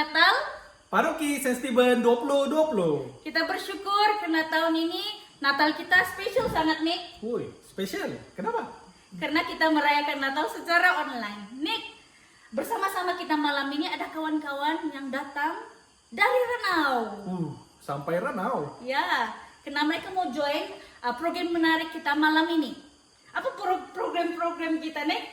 Natal Paroki Saint Stephen 2020. kita bersyukur karena tahun ini Natal kita spesial sangat, Nick. Woi, spesial. Kenapa? Karena kita merayakan Natal secara online. Nick, bersama-sama kita malam ini ada kawan-kawan yang datang dari Ranau. Sampai Ranau. Ya, karena mereka mau join program menarik kita malam ini. Apa program-program kita, Nick?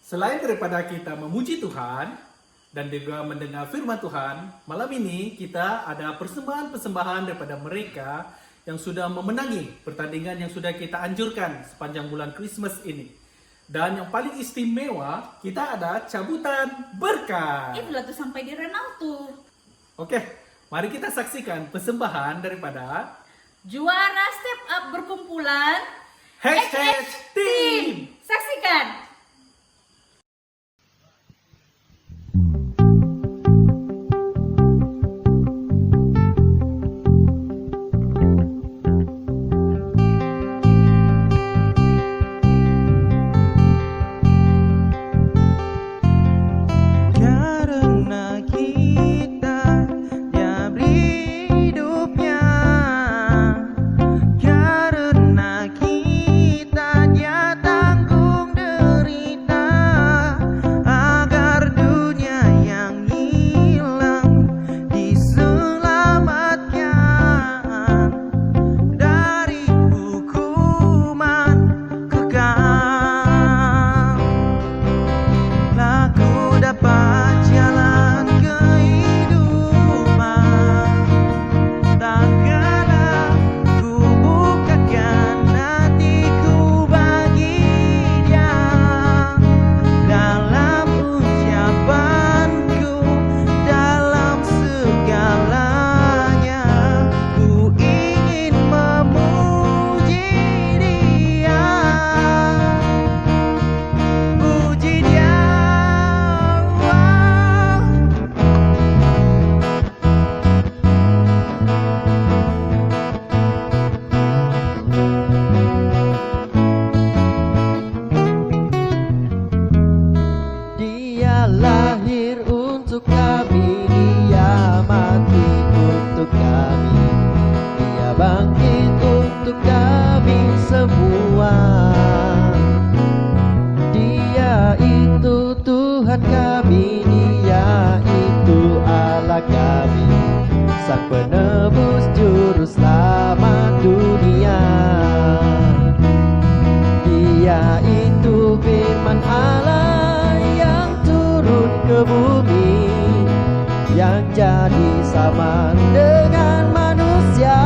Selain daripada kita memuji Tuhan dan juga mendengar firman Tuhan, malam ini kita ada persembahan-persembahan daripada mereka yang sudah memenangi pertandingan yang sudah kita anjurkan sepanjang bulan Christmas ini. Dan yang paling istimewa, kita ada cabutan berkat. Itulah tuh sampai di Ranau tuh. Oke, mari kita saksikan persembahan daripada Juara Step Up berkumpulan #Team. Saksikan. Karena kita diberi hidupnya, karena kita dia tanggung derita, agar dunia yang hilang diselamatkan dari hukuman kekal. Aku dapat jalan kehidupan, takkanlah ku bukakan hatiku bagi dia. Dalam ucapanku, dalam segalanya, ku ingin memuji dia. Puji dia. Dia lahir untuk kami, dia mati untuk kami, dia bangkit untuk kami semua. Dia itu Tuhan kami, dia itu Allah kami, Sang Penebus Juru Selamat dunia. Dia itu firman Allah yang turun ke bumi, yang jadi sama dengan manusia.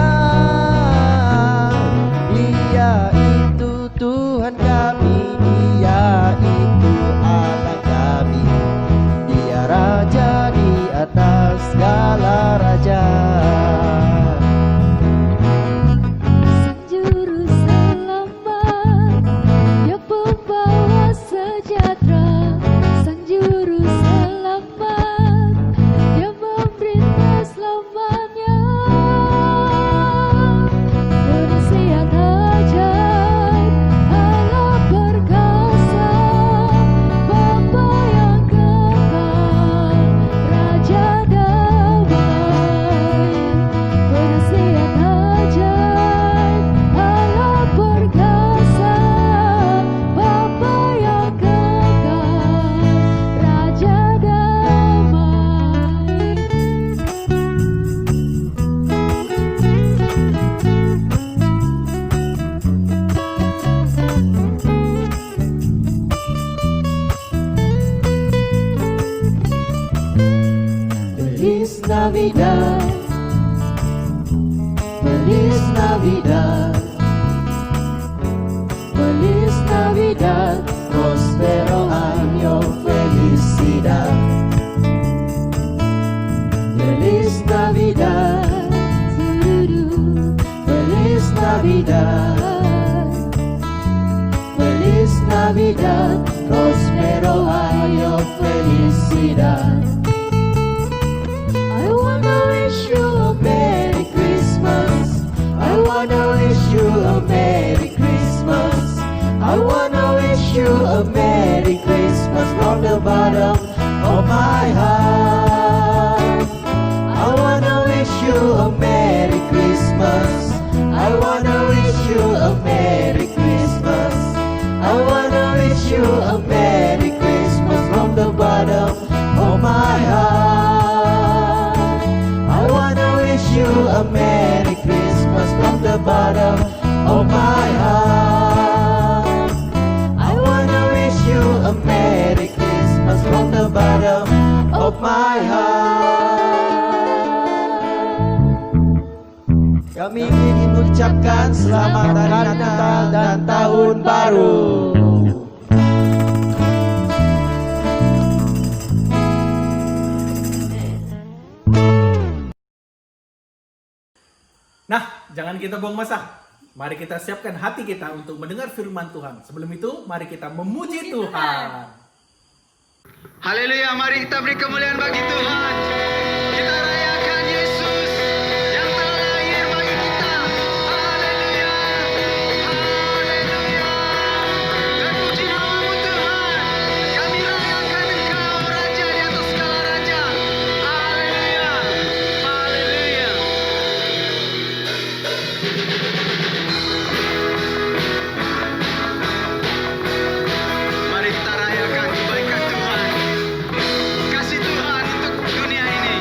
Dia itu Tuhan kami, dia itu Allah kami, dia Raja di atas segala raja. Sang Juru Selamat, Dia pembawa sejahtera. Sang Juru Selamat, Dia memerintah selamanya. Penasihat ajaib, Allah perkasa, Bapa yang kekal, Raja damai. Penasihat ajaib, Allah perkasa, Bapa yang kekal, Raja damai. Feliz Navidad, Feliz Navidad, Feliz Navidad, prospero año, felicidad. Feliz Navidad, Feliz Navidad, Feliz Navidad, prospero año, felicidad. I wanna wish you a Merry Christmas. I wanna wish you a Merry Christmas. I wanna wish you a Merry Christmas from the bottom of my heart. you a Merry Christmas. I wanna wish you a Merry Christmas. I wanna wish you a Merry Christmas from the bottom of my heart. I wanna wish you a Merry Christmas from the bottom of my heart. I wanna wish you a Merry Christmas from the bottom of my heart. Kami ingin mengucapkan selamat hari Natal dan Tahun Baru. Nah, jangan kita buang masa. Mari kita siapkan hati kita untuk mendengar firman Tuhan. Sebelum itu, mari kita memuji Tuhan. Haleluya, mari kita beri kemuliaan bagi Tuhan. Kita rayakan Yesus yang telah lahir bagi kita. Haleluya, haleluya. Terpuji namamu Tuhan. Kami rayakan Engkau, Raja di atas segala raja. Haleluya, haleluya. Mari kita rayakan kebaikan Tuhan, kasih Tuhan untuk dunia ini.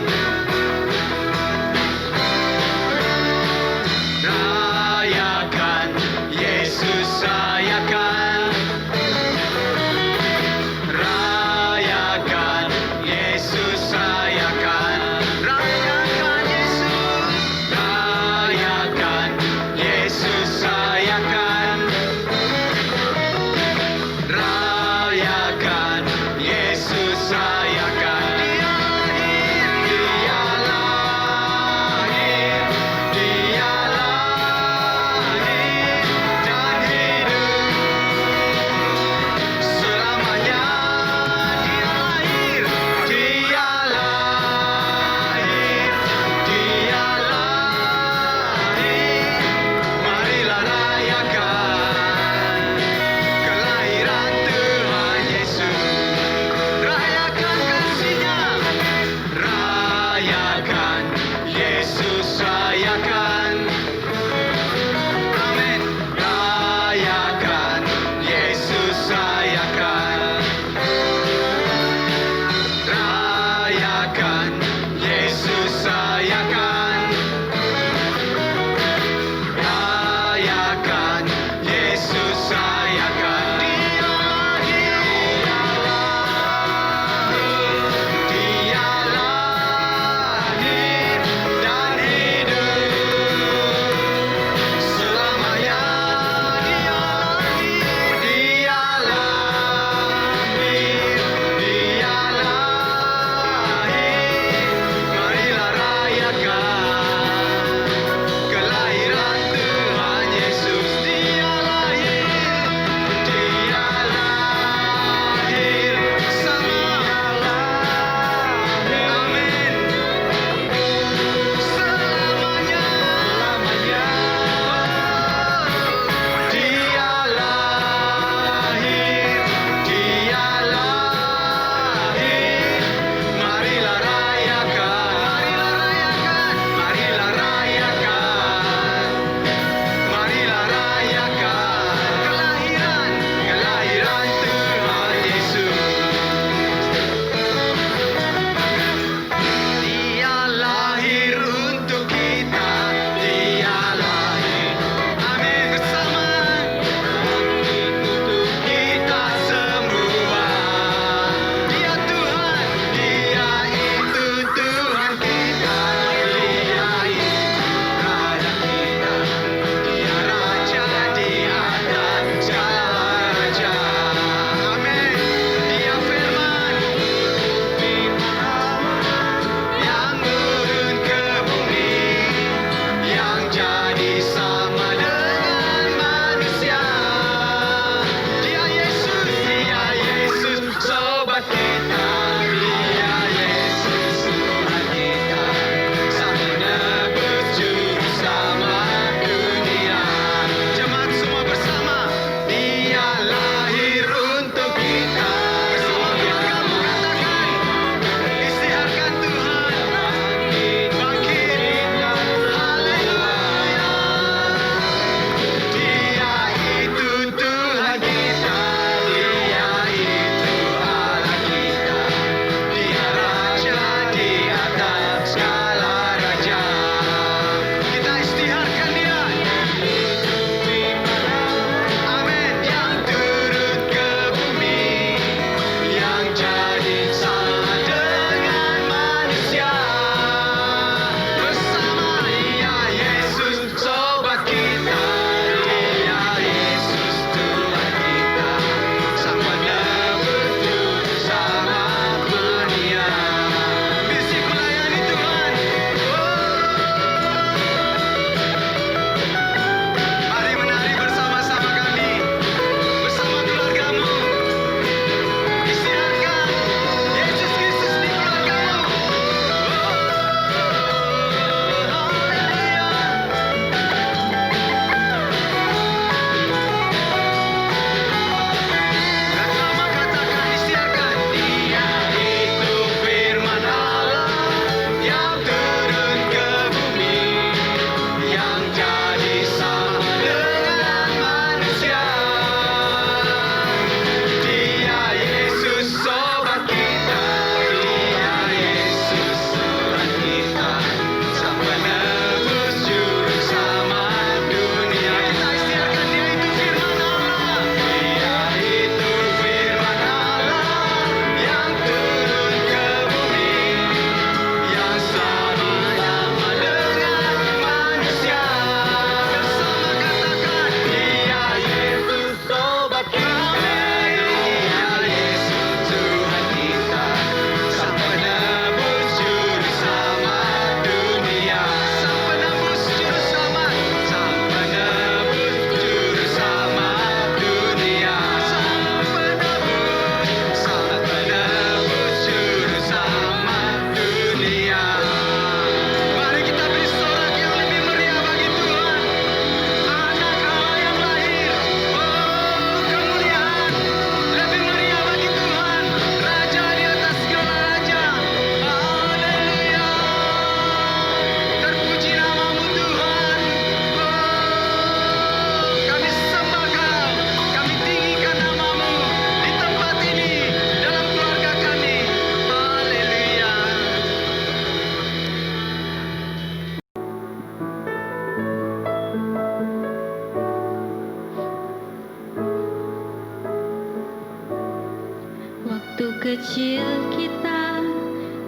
Waktu kecil kita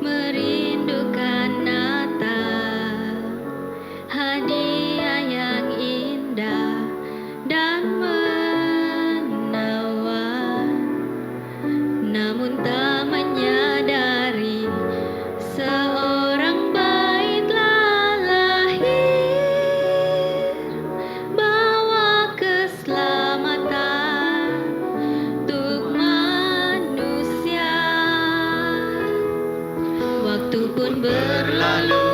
merindukan Natal, hadiah yang indah dan menawan. Namun tak menyadari seorang bayi telah lahir, bawa keselamatan untuk manusia. Waktu pun berlalu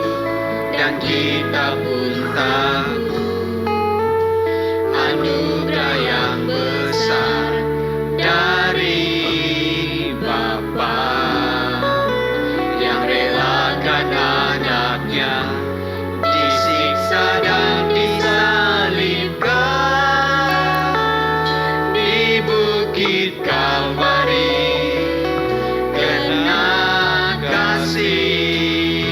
dan kita pun tahu anugerah yang besar dari Bapa yang relakan anaknya disiksa dan disalibkan di bukit Kalvari karena kasih,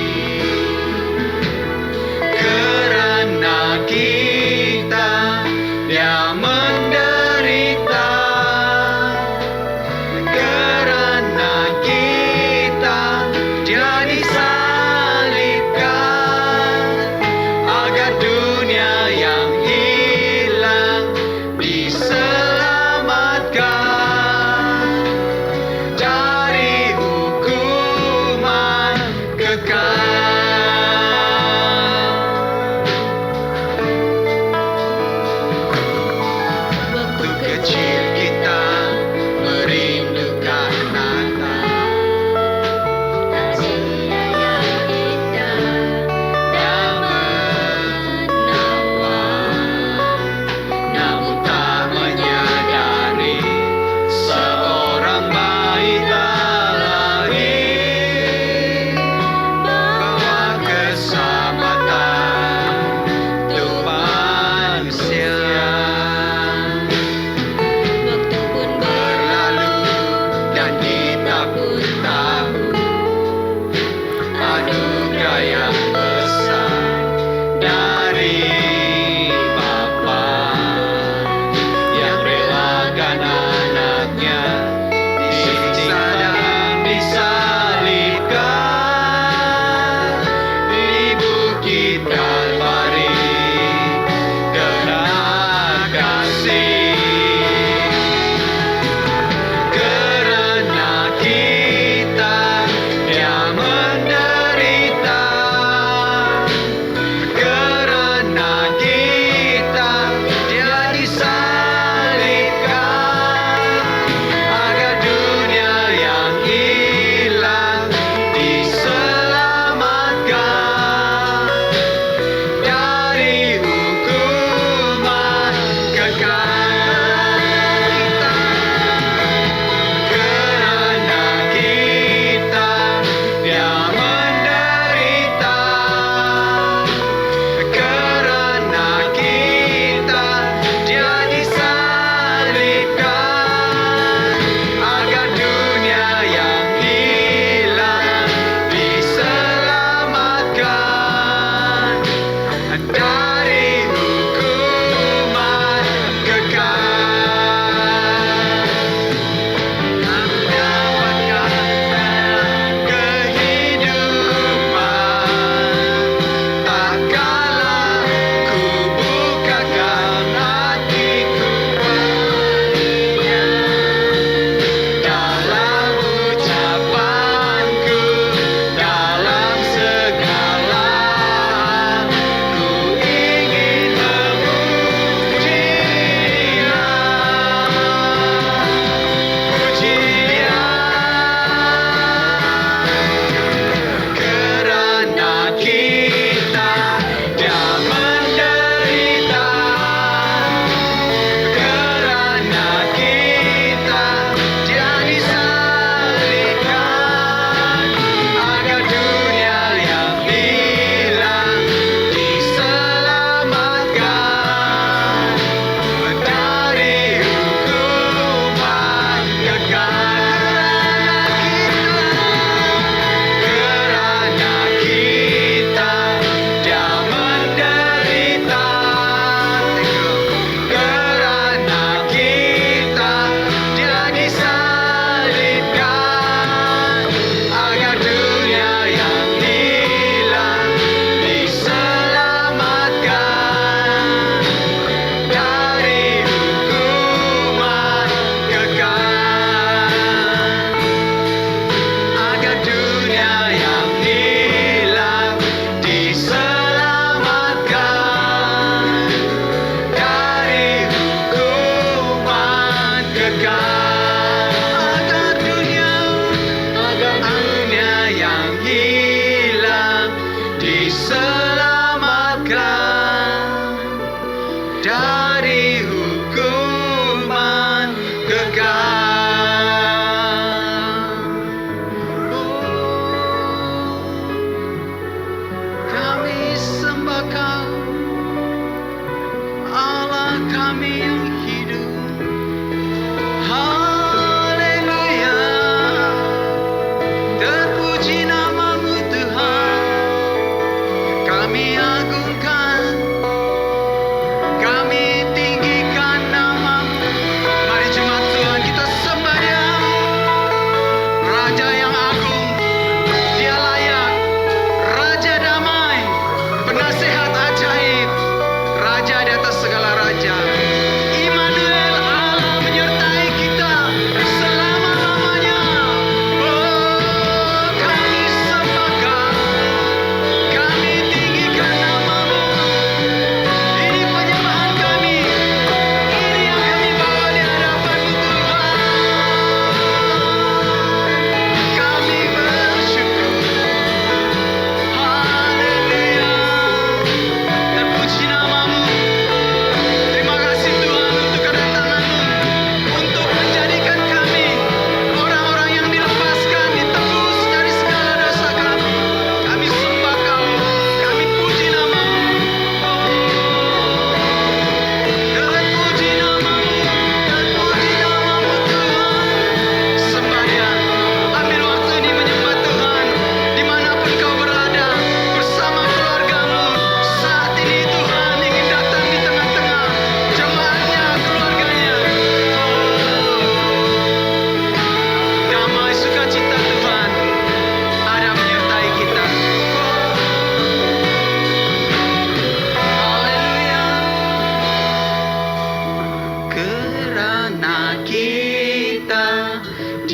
karena kita Dia menderita, karena kita Dia disalibkan agar dunia yang hilang diselamatkan.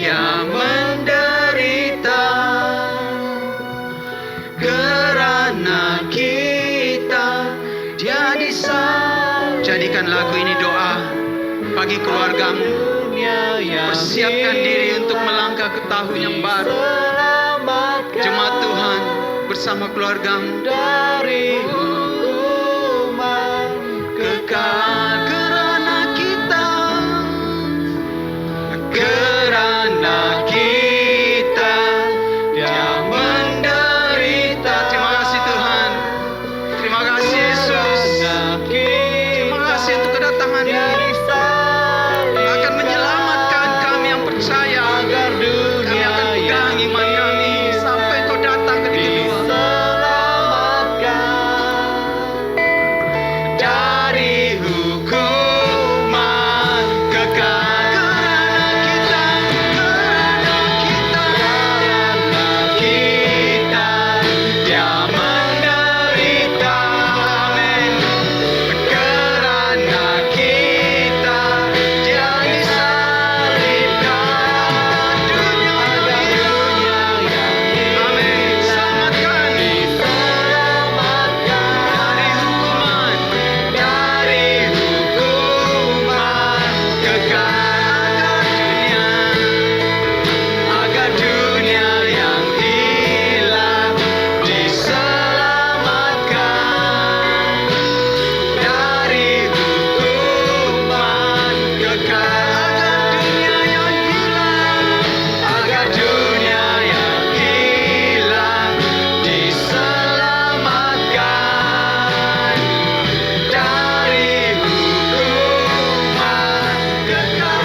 dia menderita kerana kita, dia disalib. Jadikan lagu ini doa bagi keluargamu. Persiapkan diri untuk melangkah ke tahun yang baru. Jemaat Tuhan bersama keluargamu dari hukuman kekal kerana kita, kerana kita dia menderita. Terima kasih Tuhan, terima kasih Yesus, terima kasih untuk kedatangan-Mu akan menyelamatkan kami yang percaya. Kami akan pegang iman kami sampai Kau datang kali kedua. Dari hukuman kekal kerana kita dia menderita. Amin. Kerana kita dia disalibkan. Amin. Selamatkan dari hukuman kekal agar dunia yang hilang diselamatkan dari hukuman kekal, agar dunia yang hilang diselamatkan dari hukuman kekal.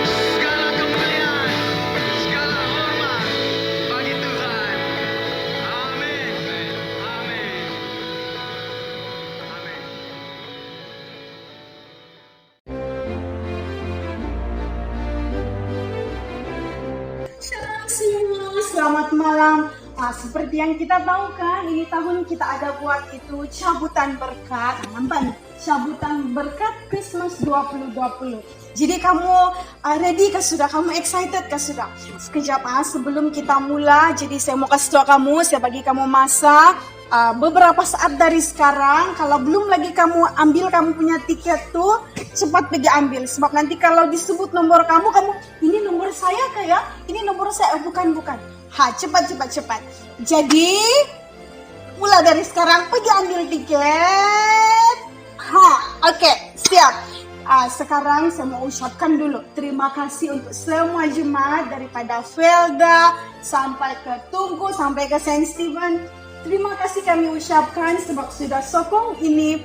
Segala kemuliaan, segala hormat bagi Tuhan. Amin. Amin. Amin. Shalom semua, selamat malam. Seperti yang kita tahu kan, ini tahun kita ada buat itu cabutan berkat. Nampak nih, cabutan berkat Christmas 2020. Jadi kamu ready kah sudah? Kamu excited kah sudah? Sekejap sebelum kita mula, jadi saya mau kasih tahu kamu, saya bagi kamu masa beberapa saat dari sekarang. Kalau belum lagi kamu ambil kamu punya tiket tuh, cepat pergi ambil. Sebab nanti kalau disebut nomor kamu, ini nomor saya kah ya? Ini nomor saya, bukan. Cepat. Jadi, mulai dari sekarang pergi ambil tiket. Oke, siap. Sekarang saya mau ucapkan dulu terima kasih untuk semua jemaat daripada Felda sampai ke Tungku sampai ke Saint Stephen. Terima kasih kami ucapkan sebab sudah sokong ini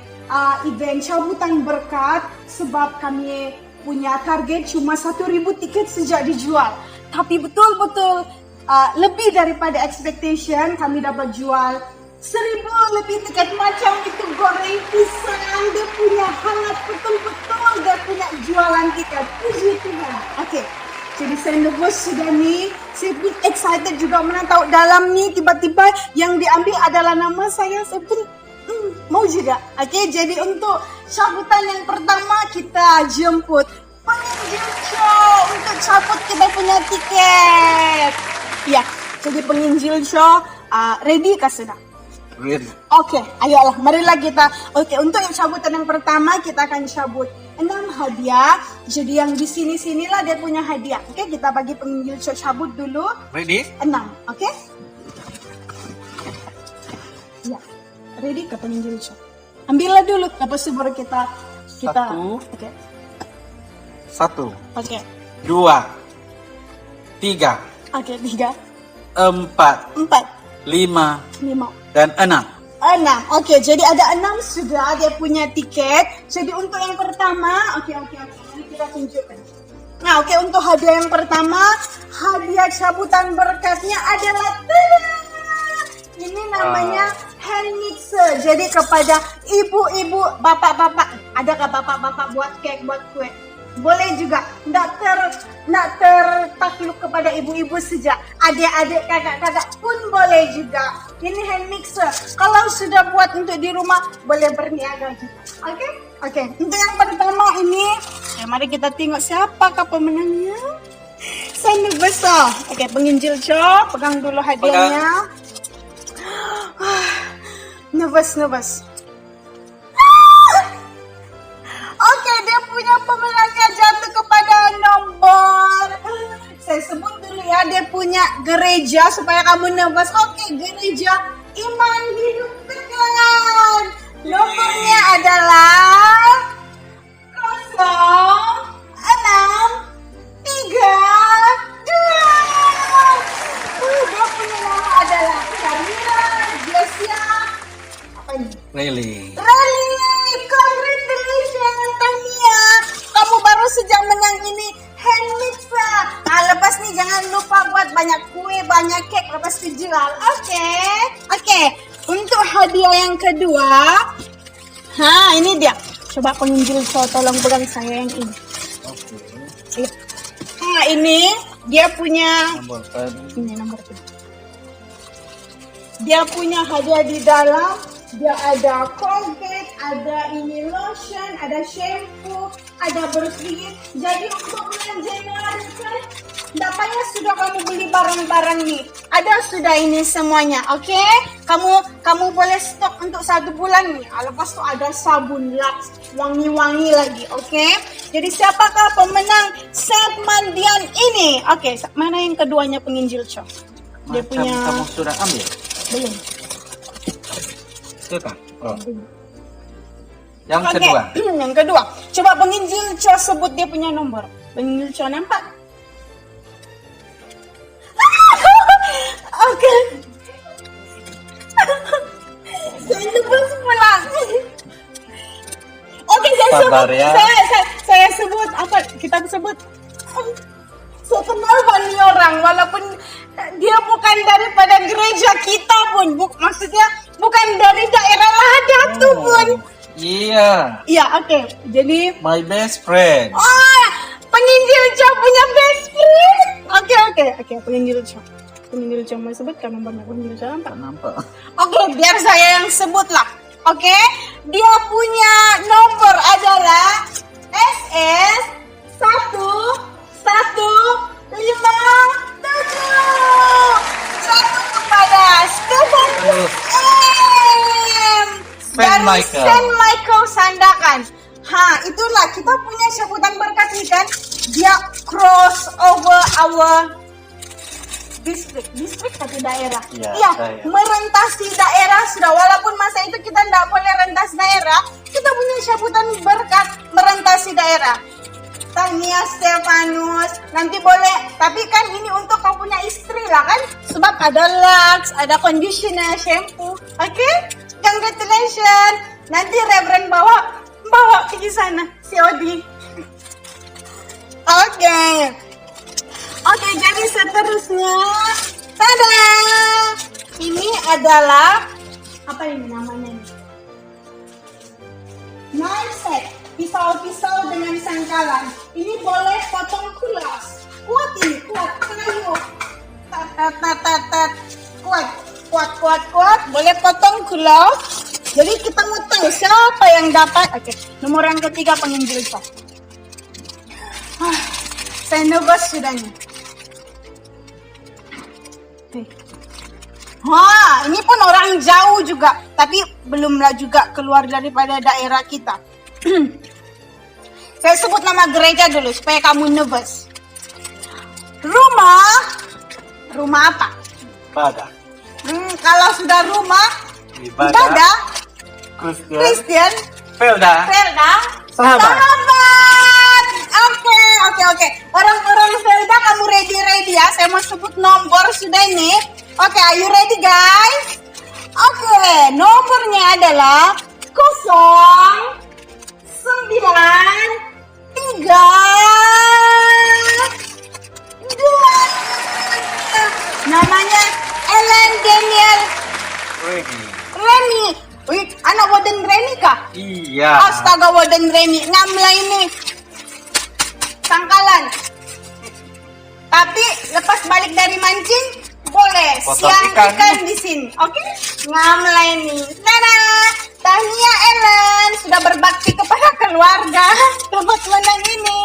event cabutan berkat, sebab kami punya target cuma 1.000 tiket sejak dijual. Tapi betul-betul lebih daripada expectation, kami dapat jual 1.000 lebih tiket. Macam itu goreng pisang, dia punya hangat betul-betul, dia punya jualan tiket. Puji Tuhan. Oke, jadi saya nervous sudah nih. Saya pun excited juga mana tahu dalam nih tiba-tiba yang diambil adalah nama saya. Saya pun mau juga. Oke, jadi untuk cabutan yang pertama kita jemput penginjil show untuk cabut kita punya tiket. Ya, jadi penginjil show ready kah sudah? Ready. Oke, ayolah, marilah kita. Oke, untuk yang cabutan yang pertama kita akan cabut 6 hadiah. Jadi yang di sinilah dia punya hadiah. Oke, kita bagi penginjil show cabut dulu. Ready? 6, oke? Ya, ready ke penginjil show? Ambillah dulu, lepas itu baru kita. Satu. Oke. 1, Oke. 2, 3, Oke, 3, 4, 4, 5, 5, dan 6. 6. Oke, jadi ada 6 sudah dia punya tiket. Jadi untuk yang pertama, oke. Nanti kita tunjukkan. Nah, oke, untuk hadiah yang pertama, hadiah cabutan berkatnya adalah ini namanya hand mixer. Jadi kepada ibu-ibu, bapak-bapak, adakah bapak-bapak buat kek, buat kue? Boleh juga, nggak tertakluk kepada ibu-ibu saja, adik-adik, kakak-kakak pun boleh juga. Ini hand mixer, kalau sudah buat untuk di rumah boleh berniaga juga. Oke? Oke, untuk yang pertama ini, mari kita tengok siapakah pemenangnya. Sana besar. Oke, penginjil Jo, pegang dulu hadiahnya. Nervous. Oke, dia punya pemenangnya jatuh kepada nomor. Saya sebut dulu ya, dia punya gereja supaya kamu nervous. Oke, gereja Iman Hidup Teguh. Nomornya adalah 063. Dia punya nama adalah Karina Josia. Apa ini? Really? Rally, congratulations Tania. Kamu baru saja menang ini hand mixer. Nah, lepas nih jangan lupa buat banyak kue, banyak kek lepas itu jual. Oke. Untuk hadiah yang kedua, ini dia. Coba penginjil so, tolong pegang saya yang ini. Oke. Ini dia punya Nomor pen. ini nomor itu. Dia punya hadiah di dalam. Dia ada Colgate, ada ini lotion, ada shampoo, ada bersih. Jadi untuk bulan Januari kan, tidak payah sudah kamu beli barang-barang nih. Ada sudah ini semuanya, oke? Kamu boleh stok untuk 1 bulan nih. Lepas itu ada sabun Lux, wangi-wangi lagi, oke? Jadi siapakah pemenang set mandian ini? Oke, mana yang keduanya penginjil Cho? Dia Macam punya kamu sudah ambil? belum. Itu kan? Oh. Yang Oke, kedua. yang kedua. Coba penginjil Cho sebut dia punya nomor. Penginjil Cho nampak? Oke. Saya sebut pulang. Oke, saya Sabar sebut. ya. Saya sebut apa? Kita sebut. Saya kenal banyak orang, walaupun dia bukan daripada gereja kita pun, maksudnya bukan dari daerah Lahadatu pun. Iya. Iya, oke. Jadi, My best friend. penginjil Cho punya best friend. Oke, penginjil Cho. Penginjil Cho mau sebutkan nomornya penginjil Cho nampak? Tak nampak. Oke, biar saya yang sebut lah. Oke, dia punya nomor adalah SS 1157. Satu kepada Stephen M. Saint Dari Michael. Saint Michael Sandakan. Itulah kita punya syabutan berkat ini kan. Dia cross over our distrik atau daerah. Iya, Iya, daerah. merentasi daerah sudah. Walaupun masa itu kita tidak boleh rentas daerah, kita punya syabutan berkat merentasi daerah. Tania Stefanus, nanti boleh. Tapi kan ini untuk kau punya istri lah kan, sebab ada Lux, ada conditioner, shampoo. Oke, congratulations. Nanti Reverend bawa pergi sana, COD. Oke, jadi seterusnya, tada! Ini adalah apa ini namanya? Knife set, pisau-pisau dengan sangkalan. Ini boleh potong kulas. Kuat ini, kuat, kayu. Kuat. Boleh potong kulas. Jadi kita mau tahu siapa yang dapat. Oke, nomor yang ketiga penginjil Cho. Saya nervous sudah nih. Ini pun orang jauh juga, tapi belumlah juga keluar daripada daerah kita. Saya sebut nama gereja dulu supaya kamu nervous. Rumah apa? Pada. Kalau sudah rumah, ibadah, Kristen, Felda. Sahabat. Oke. Orang-orang Felda kamu ready ya. Saya mau sebut nomor sudah ini. Oke, are you ready guys? Oke, nomornya adalah 093. Namanya Ellen Daniel Remy. Wih, anak Warden Remy kah? Iya. Astaga, Warden Remy. Ngamla ini sangkalan. Tapi lepas balik dari mancing, boleh Potong siang ikan. di sini. Oke? Ngamla ini. Dadah. Tania Ellen sudah berbakti kepada keluarga. Dapat menang ini.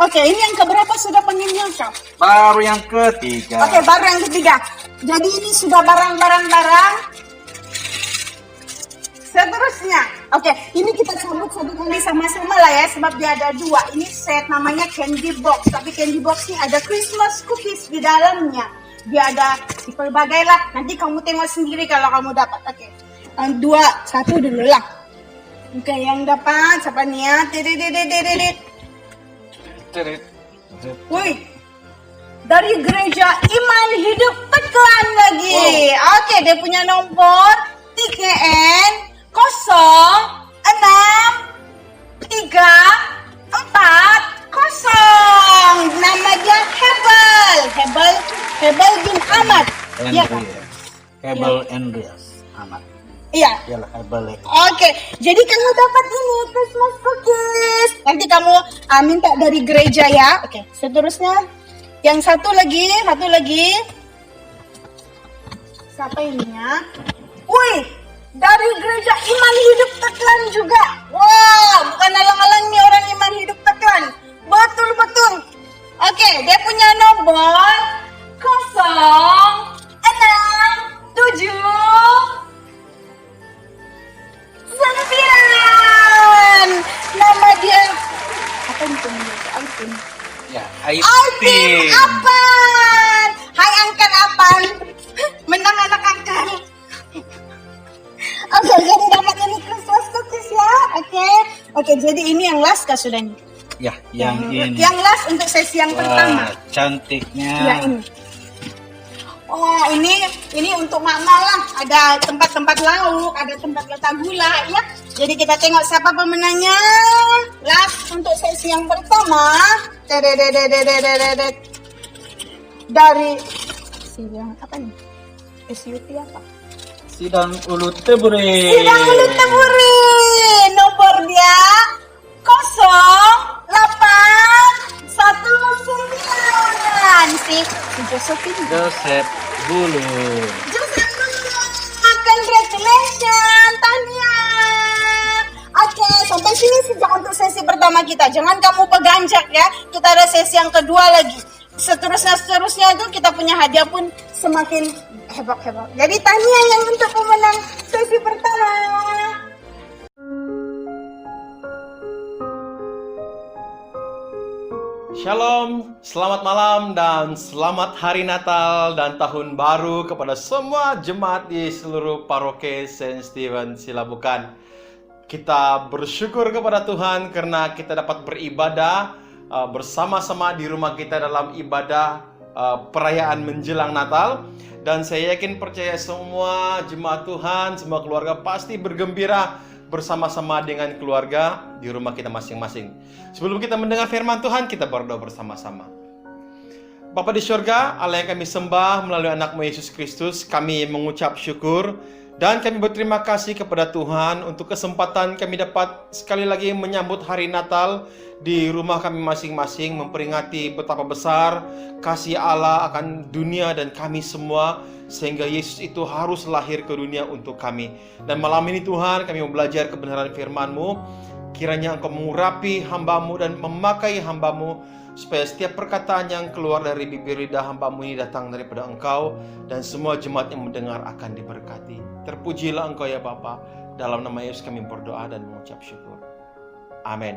Oke, ini yang keberapa sudah pengennya kau? Baru yang ketiga. Oke, baru yang ketiga. Jadi ini sudah barang-barang. Seterusnya, oke, ini kita cabut satu kali sama-sama lah ya, sebab dia ada dua. Ini set namanya candy box, tapi candy box ini ada Christmas cookies di dalamnya. Dia ada berbagai lah. Nanti kamu tengok sendiri kalau kamu dapat. Oke, dua, satu dulu lah. Oke, yang dapat siapa nih ya? Wih, dari gereja Iman Hidup Teguhan lagi. Oke, dia punya nomor TKN 063440. Nama dia Hebel bin Ahmad. Iya kan? Hebel Andreas Ahmad. Iya. Iyalah Hebel. Oke, jadi kamu dapat ini Christmas cookies. Nanti kamu minta dari gereja ya. Oke, seterusnya yang satu lagi. Siapa ini ya? Wih, dari gereja Iman Hidup Teguhan juga. Wah, bukan alang-alang nih orang Iman Hidup Teguhan. Betul. Oke, dia punya nomor 067 9. Nama dia apa ini tulisannya? Alvin. Ya, Alvin Apan. Hai Angkan Apan. Menang anak Angkan. Oke, jadi dapat ini Christmas cookies ya. Oke, jadi ini yang last kah sudah nih? ya, yang ini. Yang last untuk sesi yang pertama. Wah, cantiknya. Ya ini. Oh, ini untuk mama lah. Ada tempat-tempat lauk, ada tempat letak gula ya. Jadi kita tengok siapa pemenangnya. Last untuk sesi yang pertama. Dari sidang apa nih? SUT apa? Sidang Ulu Teburi. Sidang Ulu Teburi. Nomor dia 0819 si Josephine. Joseph Bulu. Congratulations Tania. Oke, sampai sini sejak untuk sesi pertama kita. Jangan kamu peganjak ya. Kita ada sesi yang kedua lagi. Seterusnya itu kita punya hadiah pun semakin hebat. Jadi Tania yang untuk pemenang sesi pertama. Shalom, selamat malam dan selamat hari Natal dan Tahun Baru kepada semua jemaat di seluruh paroki Saint Stephen Silabukan. Kita bersyukur kepada Tuhan karena kita dapat beribadah bersama-sama di rumah kita dalam ibadah perayaan menjelang Natal. Dan saya yakin percaya semua jemaat Tuhan, semua keluarga pasti bergembira bersama-sama dengan keluarga di rumah kita masing-masing. Sebelum kita mendengar firman Tuhan, kita berdoa bersama-sama. Bapa di surga, Allah yang kami sembah melalui anak-Mu Yesus Kristus, kami mengucap syukur dan kami berterima kasih kepada Tuhan untuk kesempatan kami dapat sekali lagi menyambut hari Natal di rumah kami masing-masing, memperingati betapa besar kasih Allah akan dunia dan kami semua, sehingga Yesus itu harus lahir ke dunia untuk kami. Dan malam ini Tuhan, kami mau belajar kebenaran firman-Mu. Kiranya Engkau mengurapi hamba-Mu dan memakai hamba-Mu, supaya setiap perkataan yang keluar dari bibir lidah hamba-Mu ini datang daripada Engkau, dan semua jemaat yang mendengar akan diberkati. Terpujilah Engkau ya Bapa. Dalam nama Yesus kami berdoa dan mengucap syukur. Amin.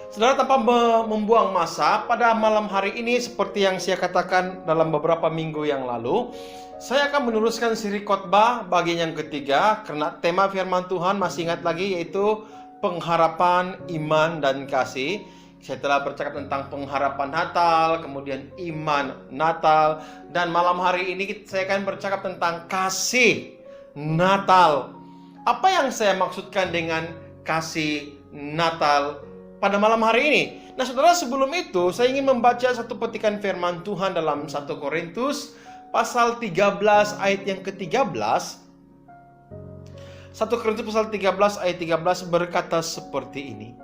Saudara, tanpa membuang masa, pada malam hari ini seperti yang saya katakan dalam beberapa minggu yang lalu, saya akan meneruskan siri khotbah bagian yang ketiga, karena tema firman Tuhan masih ingat lagi, yaitu pengharapan, iman, dan kasih. Saya telah bercakap tentang pengharapan Natal, kemudian iman Natal, dan malam hari ini saya akan bercakap tentang kasih Natal. Apa yang saya maksudkan dengan kasih Natal pada malam hari ini? Nah saudara, sebelum itu saya ingin membaca satu petikan firman Tuhan dalam 1 Korintus pasal 13 ayat yang ke-13. 1 Korintus pasal 13 ayat 13 berkata seperti ini.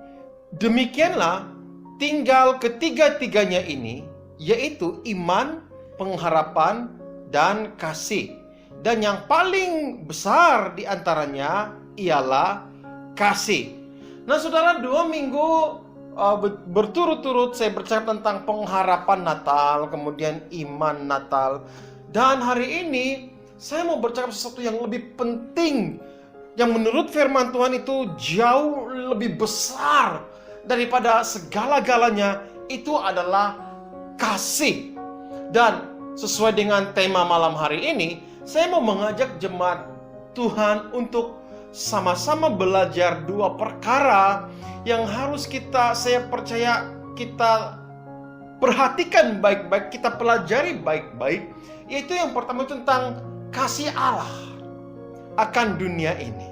Demikianlah tinggal ketiga-tiganya ini, yaitu iman, pengharapan, dan kasih. Dan yang paling besar di antaranya ialah kasih. Nah saudara, 2 minggu berturut-turut saya bercakap tentang pengharapan Natal, kemudian iman Natal. Dan hari ini saya mau bercakap sesuatu yang lebih penting, yang menurut firman Tuhan itu jauh lebih besar daripada segala-galanya, itu adalah kasih. Dan sesuai dengan tema malam hari ini, saya mau mengajak jemaat Tuhan untuk sama-sama belajar 2 perkara yang harus saya percaya kita perhatikan baik-baik, kita pelajari baik-baik. Yaitu yang pertama tentang kasih Allah akan dunia ini.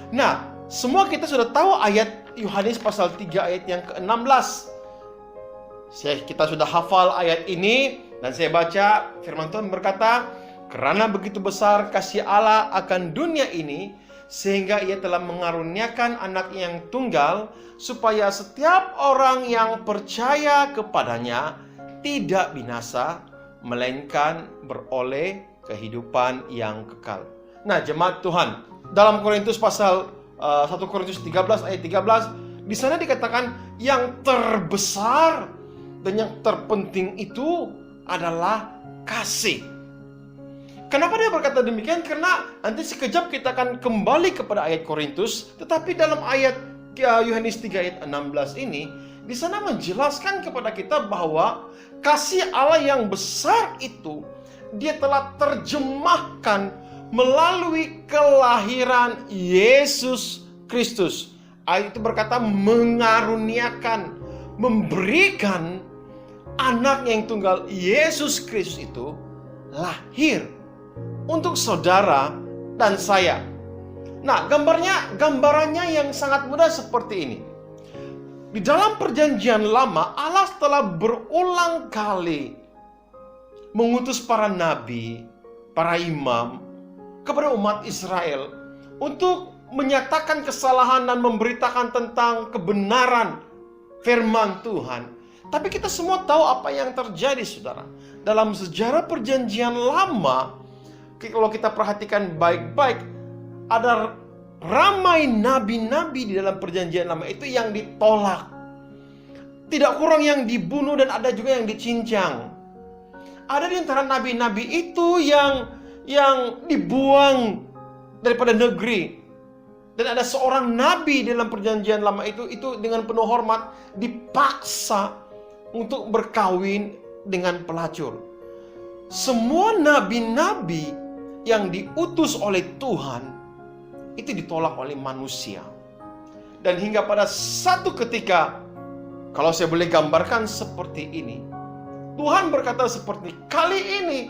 Nah, semua kita sudah tahu ayat Yohanes pasal 3 ayat yang ke-16. Kita sudah hafal ayat ini, dan saya baca firman Tuhan berkata, karena begitu besar kasih Allah akan dunia ini, sehingga ia telah mengaruniakan anak yang tunggal, supaya setiap orang yang percaya kepadanya tidak binasa, melainkan beroleh kehidupan yang kekal. Nah jemaat Tuhan, dalam Korintus pasal 1 Korintus 13 ayat 13, di sana dikatakan yang terbesar dan yang terpenting itu adalah kasih. Kenapa dia berkata demikian? Karena nanti sekejap kita akan kembali kepada ayat Korintus, tetapi dalam ayat Yohanes 3 ayat 16 ini, di sana menjelaskan kepada kita bahwa kasih Allah yang besar itu dia telah terjemahkan melalui kelahiran Yesus Kristus. Ayat itu berkata mengaruniakan, memberikan anak yang tunggal Yesus Kristus itu lahir untuk saudara dan saya. Nah, gambarannya yang sangat mudah seperti ini. Di dalam perjanjian lama, Allah telah berulang kali mengutus para nabi, para imam kepada umat Israel untuk menyatakan kesalahan dan memberitakan tentang kebenaran firman Tuhan. Tapi kita semua tahu apa yang terjadi, saudara. Dalam sejarah perjanjian lama, kalau kita perhatikan baik-baik, ada ramai nabi-nabi di dalam perjanjian lama itu yang ditolak. Tidak kurang yang dibunuh dan ada juga yang dicincang. Ada di antara nabi-nabi itu yang dibuang daripada negeri. Dan ada seorang nabi dalam perjanjian lama itu dengan penuh hormat dipaksa untuk berkawin dengan pelacur. Semua nabi-nabi yang diutus oleh Tuhan itu ditolak oleh manusia. Dan hingga pada satu ketika, kalau saya boleh gambarkan seperti ini, Tuhan berkata seperti, kali ini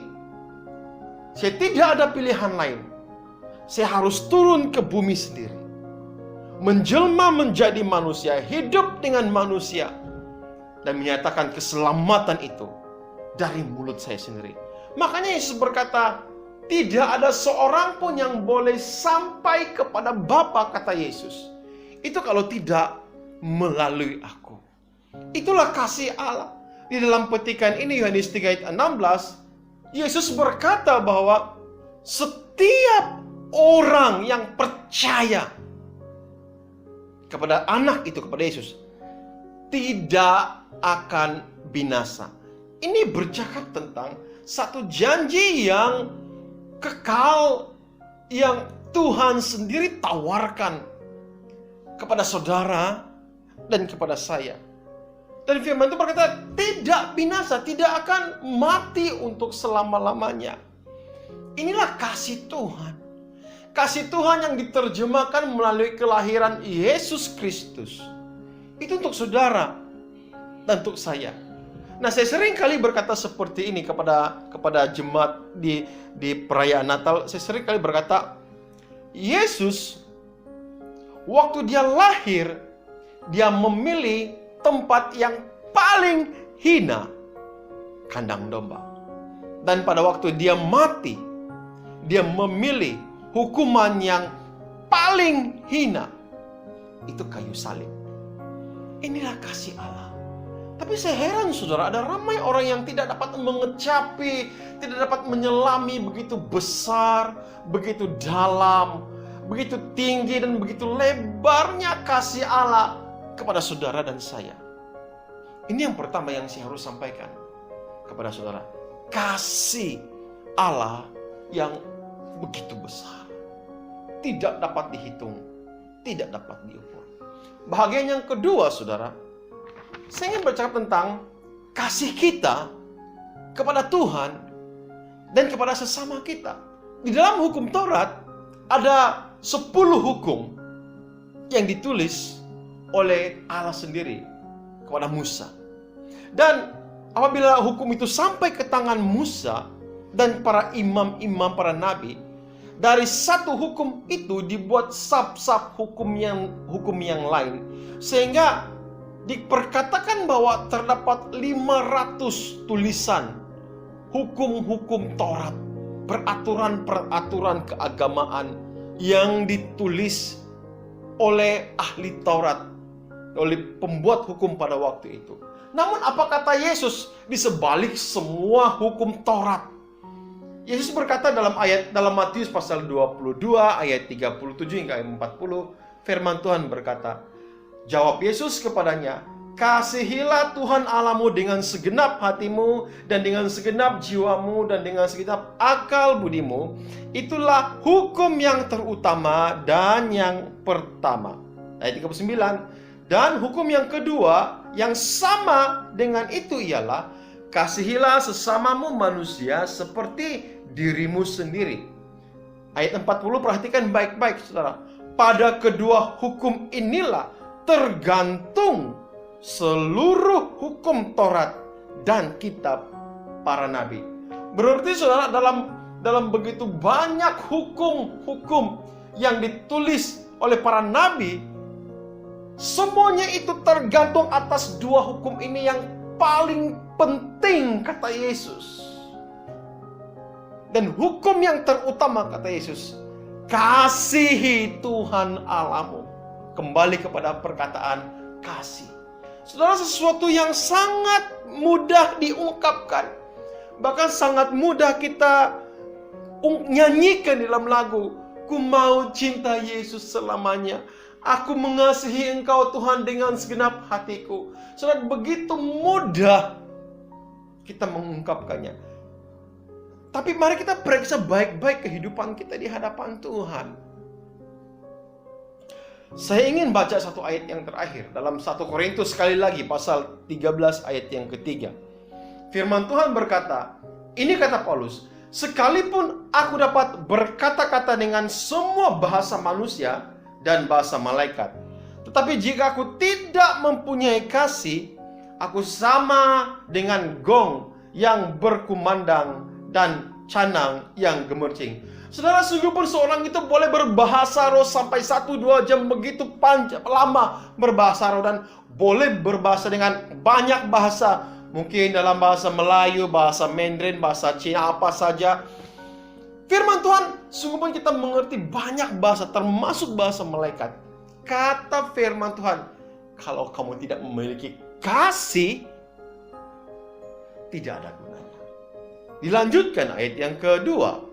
saya tidak ada pilihan lain. Saya harus turun ke bumi sendiri, menjelma menjadi manusia, hidup dengan manusia, dan menyatakan keselamatan itu dari mulut saya sendiri. Makanya Yesus berkata, tidak ada seorang pun yang boleh sampai kepada Bapa, kata Yesus, itu kalau tidak melalui aku. Itulah kasih Allah. Di dalam petikan ini Yohanes 3 ayat 16, Yesus berkata bahwa setiap orang yang percaya kepada anak itu, kepada Yesus, tidak akan binasa. Ini bercakap tentang satu janji yang kekal yang Tuhan sendiri tawarkan kepada saudara dan kepada saya. Dan firman itu berkata tidak binasa, tidak akan mati untuk selama-lamanya. Inilah kasih Tuhan. Kasih Tuhan yang diterjemahkan melalui kelahiran Yesus Kristus. Itu untuk saudara dan untuk saya. Nah, saya sering kali berkata seperti ini kepada jemaat di perayaan Natal. Saya sering kali berkata, Yesus waktu dia lahir, dia memilih tempat yang paling hina, kandang domba. Dan pada waktu dia mati, dia memilih hukuman yang paling hina, itu kayu salib. Inilah kasih Allah. Tapi saya heran saudara, ada ramai orang yang tidak dapat mengecapi, tidak dapat menyelami begitu besar, begitu dalam, begitu tinggi dan begitu lebarnya kasih Allah kepada saudara dan saya. Ini yang pertama yang saya harus sampaikan kepada saudara. Kasih Allah yang begitu besar, tidak dapat dihitung, tidak dapat diukur. Bahagian yang kedua saudara, saya ingin bercakap tentang kasih kita kepada Tuhan dan kepada sesama kita. Di dalam hukum Taurat ada 10 hukum yang ditulis oleh Allah sendiri kepada Musa. Dan apabila hukum itu sampai ke tangan Musa dan para imam-imam, para nabi, dari satu hukum itu dibuat sab-sab hukum yang lain, sehingga diperkatakan bahwa terdapat 500 tulisan hukum-hukum Taurat, peraturan-peraturan keagamaan yang ditulis oleh ahli Taurat, oleh pembuat hukum pada waktu itu. Namun apa kata Yesus di sebalik semua hukum Taurat? Yesus berkata dalam Matius pasal 22 ayat 37 hingga 40, firman Tuhan berkata, jawab Yesus kepadanya, kasihilah Tuhan Allahmu dengan segenap hatimu dan dengan segenap jiwamu dan dengan segenap akal budimu. Itulah hukum yang terutama dan yang pertama. Ayat 39. Dan hukum yang kedua yang sama dengan itu ialah kasihilah sesamamu manusia seperti dirimu sendiri. Ayat 40, perhatikan baik-baik saudara. Pada kedua hukum inilah tergantung seluruh hukum Taurat dan kitab para nabi. Berarti saudara, dalam begitu banyak hukum-hukum yang ditulis oleh para nabi, semuanya itu tergantung atas dua hukum ini yang paling penting, kata Yesus. Dan hukum yang terutama, kata Yesus, kasihi Tuhan Allahmu. Kembali kepada perkataan kasih. Saudara, sesuatu yang sangat mudah diungkapkan, bahkan sangat mudah kita nyanyikan dalam lagu. Ku mau cinta Yesus selamanya, aku mengasihi Engkau Tuhan dengan segenap hatiku. Saudara, begitu mudah kita mengungkapkannya. Tapi mari kita periksa baik-baik kehidupan kita di hadapan Tuhan. Saya ingin baca satu ayat yang terakhir dalam 1 Korintus sekali lagi pasal 13 ayat yang ketiga. Firman Tuhan berkata, ini kata Paulus, sekalipun aku dapat berkata-kata dengan semua bahasa manusia dan bahasa malaikat, tetapi jika aku tidak mempunyai kasih, aku sama dengan gong yang berkumandang dan canang yang gemercing. Saudara, sungguh pun seorang itu boleh berbahasa roh sampai 1-2 jam begitu panjang lama berbahasa roh, dan boleh berbahasa dengan banyak bahasa, mungkin dalam bahasa Melayu, bahasa Mandarin, bahasa Cina, apa saja. Firman Tuhan, sungguh pun kita mengerti banyak bahasa, termasuk bahasa malaikat. Kata firman Tuhan, kalau kamu tidak memiliki kasih, tidak ada gunanya. Dilanjutkan ayat yang kedua.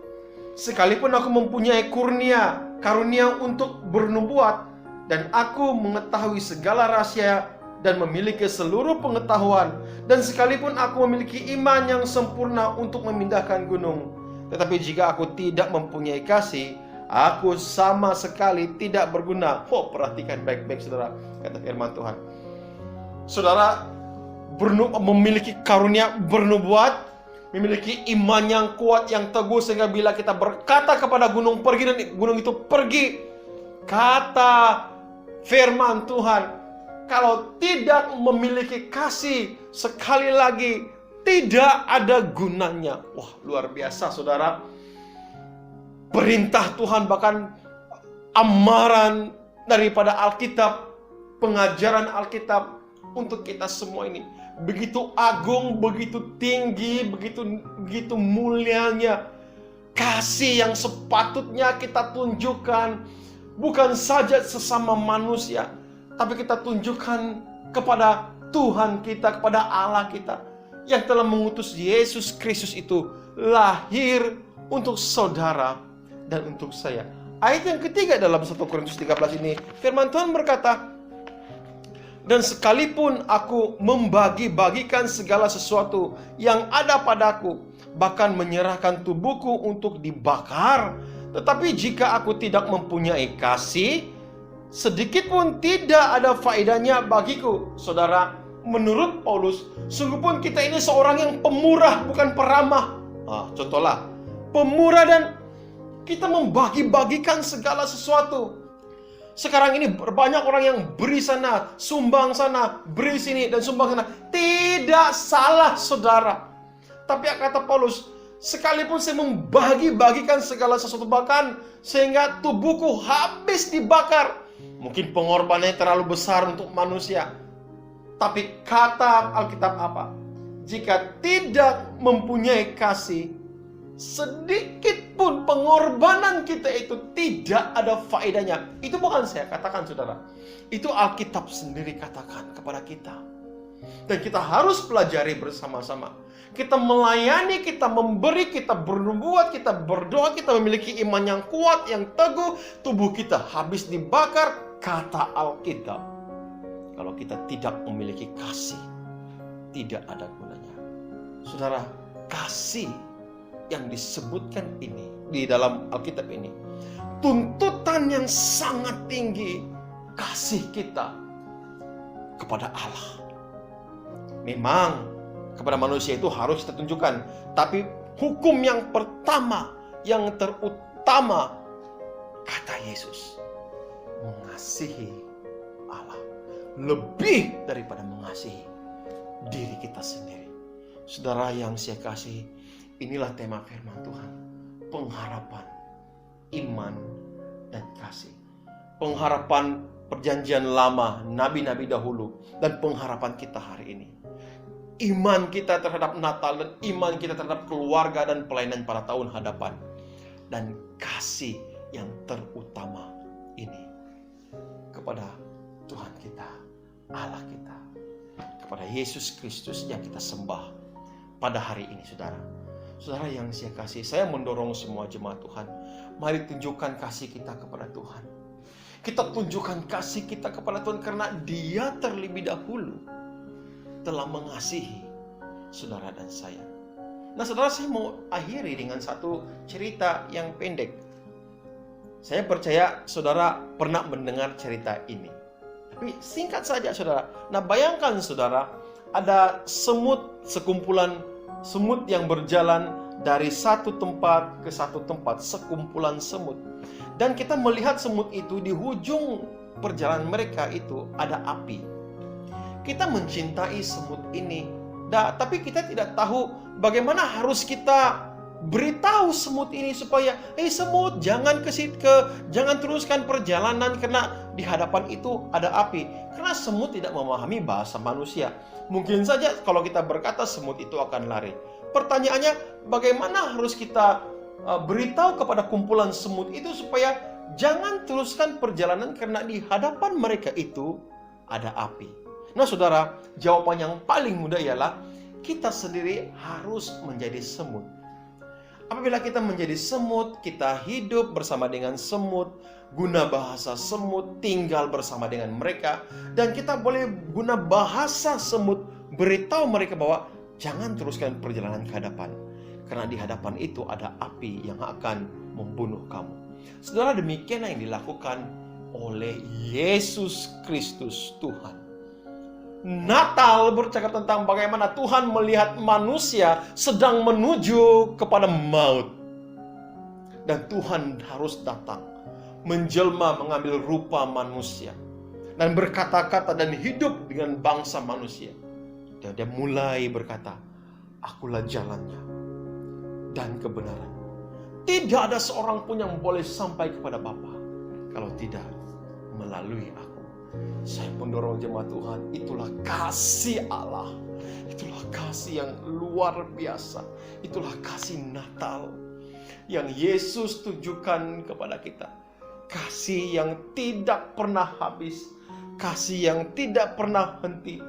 Sekalipun aku mempunyai karunia untuk bernubuat, dan aku mengetahui segala rahasia dan memiliki seluruh pengetahuan, dan sekalipun aku memiliki iman yang sempurna untuk memindahkan gunung, tetapi jika aku tidak mempunyai kasih, aku sama sekali tidak berguna. Perhatikan baik-baik saudara, kata firman Tuhan. Saudara, memiliki karunia bernubuat, memiliki iman yang kuat, yang teguh, sehingga bila kita berkata kepada gunung pergi, dan gunung itu pergi. Kata firman Tuhan, kalau tidak memiliki kasih, sekali lagi tidak ada gunanya. Wah, luar biasa saudara. Perintah Tuhan, bahkan amaran daripada Alkitab, pengajaran Alkitab untuk kita semua ini begitu agung, begitu tinggi, begitu mulianya kasih yang sepatutnya kita tunjukkan, bukan saja sesama manusia, tapi kita tunjukkan kepada Tuhan kita, kepada Allah kita yang telah mengutus Yesus Kristus itu lahir untuk saudara dan untuk saya. Ayat yang ketiga dalam 1 Korintus 13 ini, firman Tuhan berkata, dan sekalipun aku membagi-bagikan segala sesuatu yang ada padaku, bahkan menyerahkan tubuhku untuk dibakar, tetapi jika aku tidak mempunyai kasih, sedikit pun tidak ada faedahnya bagiku. Saudara, menurut Paulus, sungguh pun kita ini seorang yang pemurah, bukan peramah. Contohlah, pemurah, dan kita membagi-bagikan segala sesuatu. Sekarang ini banyak orang yang beri sana, sumbang sana, beri sini, dan sumbang sana. Tidak salah, saudara. Tapi kata Paulus, sekalipun saya membagi-bagikan segala sesuatu, bahkan sehingga tubuhku habis dibakar. Mungkin pengorbanannya terlalu besar untuk manusia. Tapi kata Alkitab apa? Jika tidak mempunyai kasih, sedikit pun pengorbanan kita itu tidak ada faedahnya. Itu bukan saya katakan, saudara. Itu Alkitab sendiri katakan kepada kita. Dan kita harus pelajari bersama-sama. Kita melayani, kita memberi, kita berbuat, kita berdoa, kita memiliki iman yang kuat, yang teguh. Tubuh kita habis dibakar, kata Alkitab. Kalau kita tidak memiliki kasih, tidak ada gunanya. Saudara, kasih yang disebutkan ini di dalam Alkitab ini, tuntutan yang sangat tinggi kasih kita kepada Allah. Memang kepada manusia itu harus kita tunjukkan, tapi hukum yang pertama, yang terutama, kata Yesus, mengasihi Allah lebih daripada mengasihi diri kita sendiri. Saudara yang saya kasih, inilah tema firman Tuhan. Pengharapan, iman, dan kasih. Pengharapan perjanjian lama, nabi-nabi dahulu, dan pengharapan kita hari ini. Iman kita terhadap Natal, dan iman kita terhadap keluarga dan pelayanan pada tahun hadapan. Dan kasih yang terutama ini kepada Tuhan kita, Allah kita, kepada Yesus Kristus yang kita sembah pada hari ini, saudara. Saudara yang saya kasih, saya mendorong semua jemaat Tuhan, mari tunjukkan kasih kita kepada Tuhan. Kita tunjukkan kasih kita kepada Tuhan karena Dia terlebih dahulu telah mengasihi saudara dan saya. Nah, saudara, saya mau akhiri dengan satu cerita yang pendek. Saya percaya saudara pernah mendengar cerita ini. Tapi singkat saja, saudara. Nah, bayangkan saudara, ada semut, sekumpulan semut yang berjalan dari satu tempat ke satu tempat, sekumpulan semut. Dan kita melihat semut itu di ujung perjalanan mereka itu ada api. Kita mencintai semut ini, tapi kita tidak tahu bagaimana harus kita beritahu semut ini supaya, semut jangan jangan teruskan perjalanan karena di hadapan itu ada api. Karena semut tidak memahami bahasa manusia. Mungkin saja kalau kita berkata semut itu akan lari. Pertanyaannya, bagaimana harus kita beritahu kepada kumpulan semut itu supaya jangan teruskan perjalanan karena di hadapan mereka itu ada api. Nah, saudara, jawaban yang paling mudah ialah kita sendiri harus menjadi semut. Apabila kita menjadi semut, kita hidup bersama dengan semut, guna bahasa semut, tinggal bersama dengan mereka, dan kita boleh guna bahasa semut beritahu mereka bahwa jangan teruskan perjalanan ke hadapan, karena di hadapan itu ada api yang akan membunuh kamu. Saudara, demikianlah yang dilakukan oleh Yesus Kristus Tuhan. Natal bercakap tentang bagaimana Tuhan melihat manusia sedang menuju kepada maut. Dan Tuhan harus datang, menjelma, mengambil rupa manusia, dan berkata-kata dan hidup dengan bangsa manusia. Dia mulai berkata, akulah jalannya dan kebenaran. Tidak ada seorang pun yang boleh sampai kepada Bapa kalau tidak melalui aku. Saya mendorong jemaat Tuhan, itulah kasih Allah. Itulah kasih yang luar biasa. Itulah kasih Natal yang Yesus tunjukkan kepada kita. Kasih yang tidak pernah habis, kasih yang tidak pernah henti,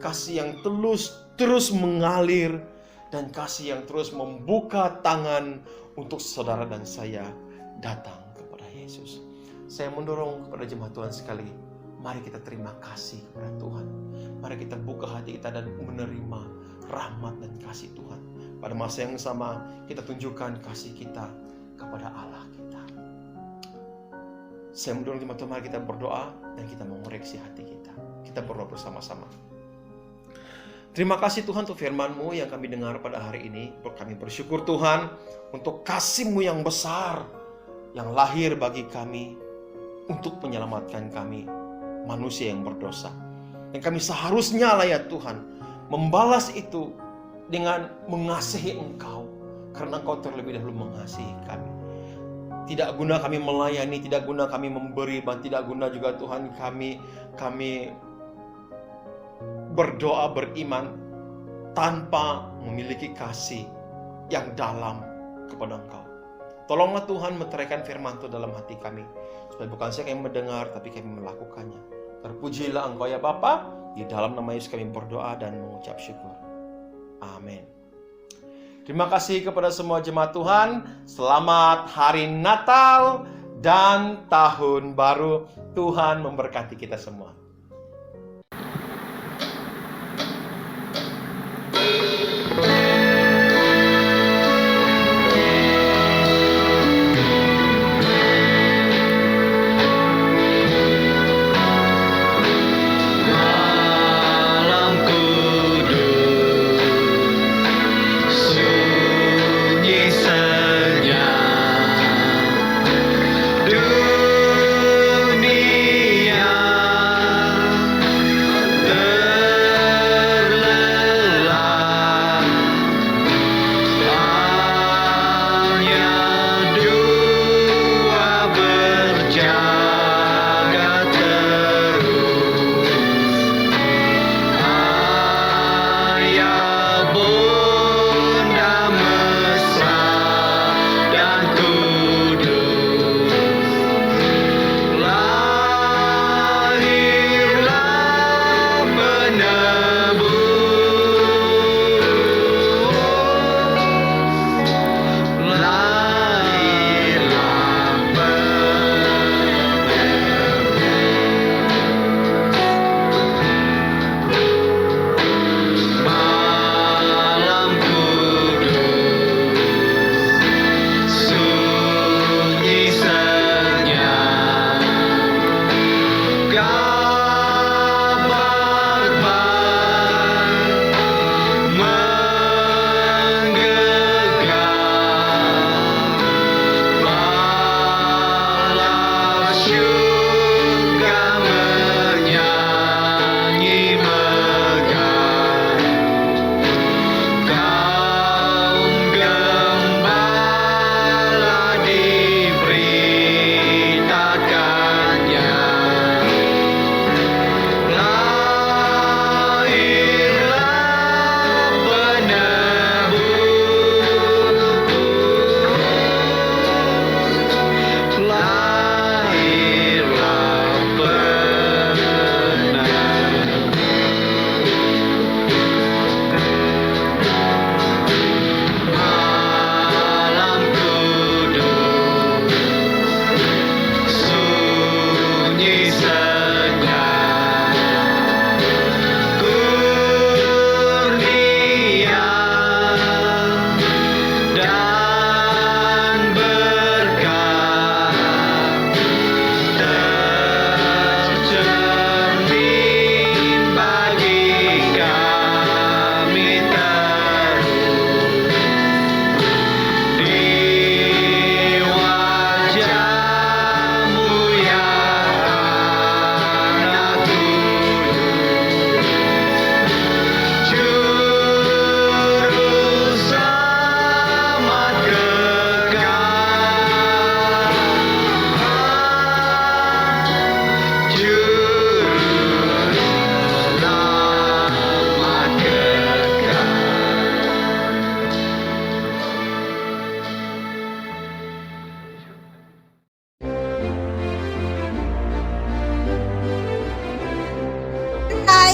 kasih yang terus mengalir, dan kasih yang terus membuka tangan untuk saudara dan saya datang kepada Yesus. Saya mendorong kepada jemaat Tuhan sekali, mari kita terima kasih kepada Tuhan. Mari kita buka hati kita dan menerima rahmat dan kasih Tuhan. Pada masa yang sama, kita tunjukkan kasih kita kepada Allah kita. Saya mendorong jemaat Tuhan, mari kita berdoa dan kita mengoreksi hati kita. Kita berdoa bersama-sama. Terima kasih Tuhan untuk firman-Mu yang kami dengar pada hari ini. Kami bersyukur Tuhan untuk kasih-Mu yang besar yang lahir bagi kami untuk menyelamatkan kami, manusia yang berdosa. Dan kami seharusnya lah ya Tuhan membalas itu dengan mengasihi Engkau, karena Engkau terlebih dahulu mengasihi kami. Tidak guna kami melayani, tidak guna kami memberi, dan tidak guna juga Tuhan kami berdoa beriman tanpa memiliki kasih yang dalam kepada Engkau. Tolonglah Tuhan meteraikan firman-Mu dalam hati kami, supaya bukan saja kami mendengar, tapi kami melakukannya. Terpujilah Engkau ya Bapa. Di dalam nama Yesus kami berdoa dan mengucap syukur. Amin. Terima kasih kepada semua jemaat Tuhan. Selamat hari Natal dan Tahun Baru. Tuhan memberkati kita semua. Malam kudus, sunyi senyap, dunia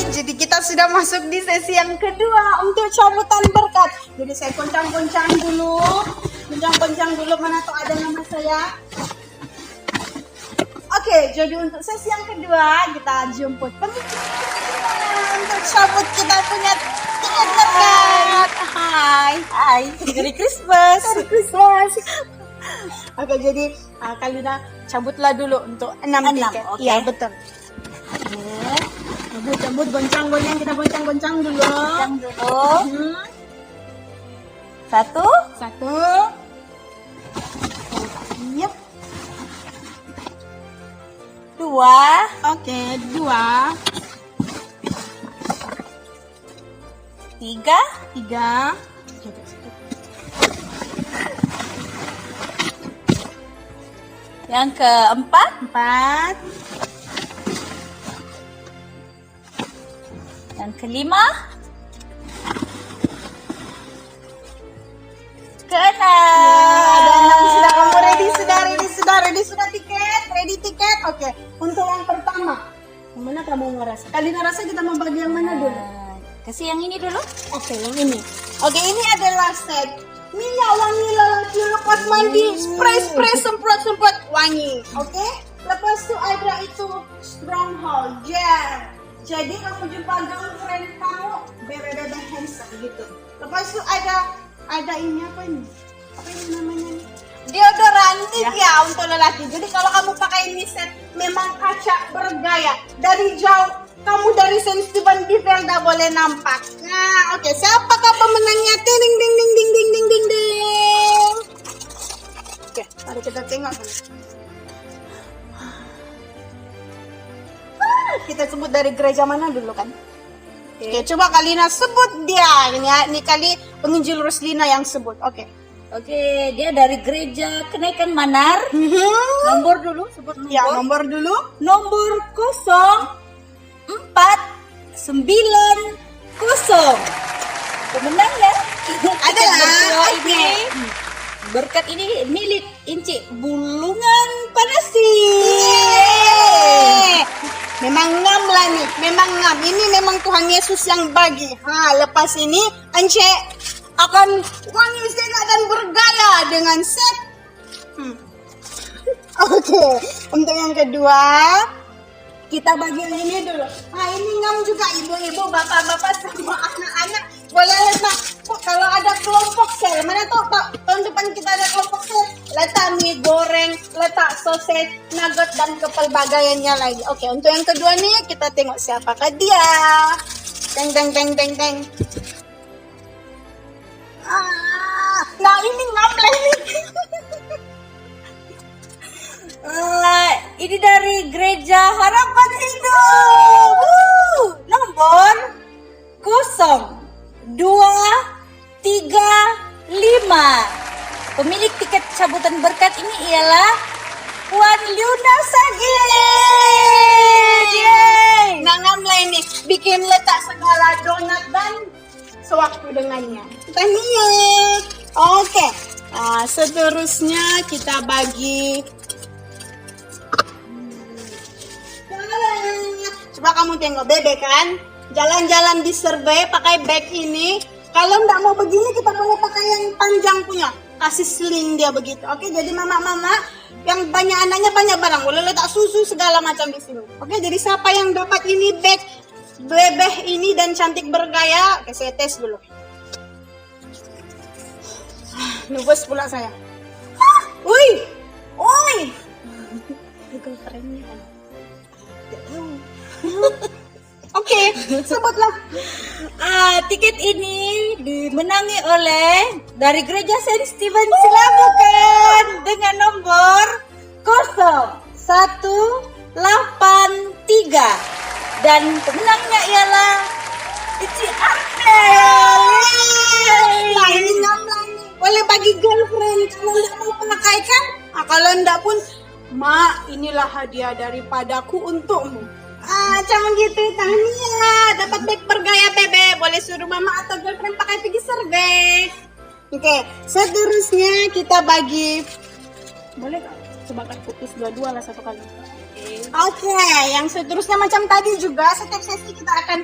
jadi kita sudah masuk di sesi yang kedua untuk cabutan berkat. Jadi saya goncang-goncang dulu. Goncang-goncang dulu, mana tuh ada nama saya. Oke, jadi untuk sesi yang kedua kita jemput pemimpin untuk cabut kita punya tiket berkat. Hai. Merry Christmas. Merry Christmas. Oke, jadi Kalina cabutlah dulu untuk 6 tiket. oke. Iya, betul. Cabut, goncang-goncang, kita goncang-goncang dulu. Goncang dulu. Hmm. Satu. Yep. Dua. Oke, 2, Tiga. 3. Yang keempat. 4. Yang kelima. Keenam. Sudah kamu ready sudah tiket. Oke, untuk yang pertama. Yang mana kamu mau rasa? Kalina rasa kita mau bagi yang mana dulu? Kasih yang ini dulu. Oke, yang ini. Oke, ini adalah set minyak wangi lelaki lepas mandi, spray semprot wangi. Oke? Lepas itu ada itu stronghold gel. Jadi kamu jumpa girlfriend kamu bebe handsome gitu. Lepas itu ada ini apa ini? Apa ini namanya? Deodorantik ya untuk lelaki. Jadi kalau kamu pakai ini set memang kaca bergaya. Dari jauh kamu dari Saint Stephen di Velda boleh nampak. Nah, oke, siapakah pemenangnya? Ding ding ding ding ding ding ding ding. Oke, mari kita tengok. Kita sebut dari gereja mana dulu kan? Oke, coba Kalina sebut dia. Ini kali penginjil Roslina yang sebut. Oke. Oke, dia dari gereja Kenaikan Manar. Nomor dulu, sebut nomor. Ya, nomor dulu. Nomor 0490. Pemenangnya Adalah ini. Berkat ini milik Inci Bulungan Panasi. Memang ngam lah nih, memang ngam. Ini memang Tuhan Yesus yang bagi. Lepas ini Ance akan wangi segar dan bergaya dengan set. Oke, untuk yang kedua kita bagi yang ini dulu. Ini ngam juga ibu-ibu, bapak-bapak, semua anak-anak boleh letak. Kalau ada kelompok sel, mana tuh tahun depan kita ada kelompok sel. Letak mie goreng, letak sosis, nugget dan kepelbagaiannya lagi. Oke, untuk yang kedua nih kita tengok siapakah dia. Teng. Nah ini ngam lah ini. Ini dari Gereja Harapan Hidup. Nomor 0235. Pemilik tiket cabutan berkat ini ialah Puan Liuna Sagit. Yeay. Nah ngam lah ini. Bikin letak segala donat dan sewaktu dengannya. Tahniah. Oke. Seterusnya kita bagi. Coba kamu tengok bebek kan, jalan-jalan di survey pakai bag ini. Kalau nggak mau begini kita boleh pakai yang panjang punya, kasih sling dia begitu. Oke, jadi mama-mama yang banyak anaknya banyak barang, boleh letak susu segala macam di sini. Oke, jadi siapa yang dapat ini bag bebek ini dan cantik bergaya? Oke, saya tes dulu. Nervous pula saya. Woi. Girlfriendnya kan. Oke, sebutlah. Tiket ini dimenangi oleh dari Gereja Saint Stephen Silabukan dengan nomor 0183 dan pemenangnya ialah Ici Arnel. Nah, ini ngam-ngam nih. Boleh bagi girlfriend kalau nggak mau pakai kan? Kalau nggak pun, Ma, inilah hadiah daripadaku untukmu. Jangan gitu, tahniah. Dapat bag bergaya bebek. Boleh suruh mama atau girlfriend pakai pergi survey. Oke, seterusnya kita bagi. Boleh gak? Coba kan fokus dua-dua lah satu kali. Oke, yang seterusnya macam tadi juga setiap sesi kita akan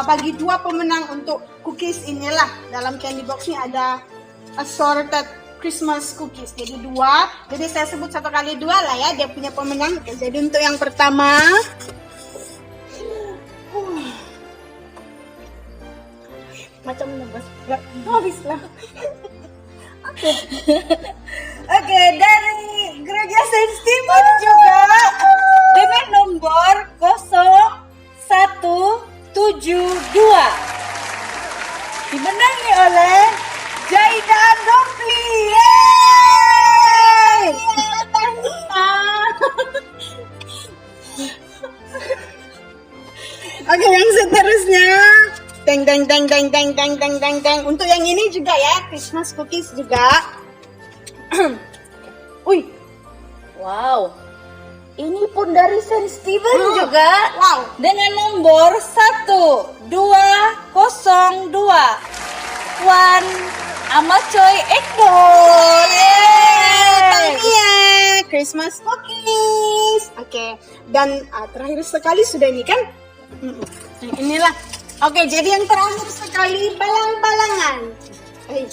bagi 2 pemenang untuk cookies inilah. Dalam candy box ini ada assorted Christmas cookies. Jadi 2. Jadi saya sebut 1 kali 2 lah ya dia punya pemenang. Oke, jadi untuk yang pertama macam nembus habis lah. Oke, dari Gereja Saint Stephen juga dengan nomor 0172 dimenangi oleh Jaidan Romli. Yeay! Oke, yang seterusnya teng teng teng teng teng teng teng teng teng. Untuk yang ini juga ya, Christmas cookies juga. Wih, Wow. Ini pun dari Saint Stephen juga. wow. Dengan nomor 1202. Wan Amacoy Ekdor. Iya, Christmas cookies. Oke, dan terakhir sekali sudah ini kan? Yang inilah. Oke, jadi yang terakhir sekali balang-balangan.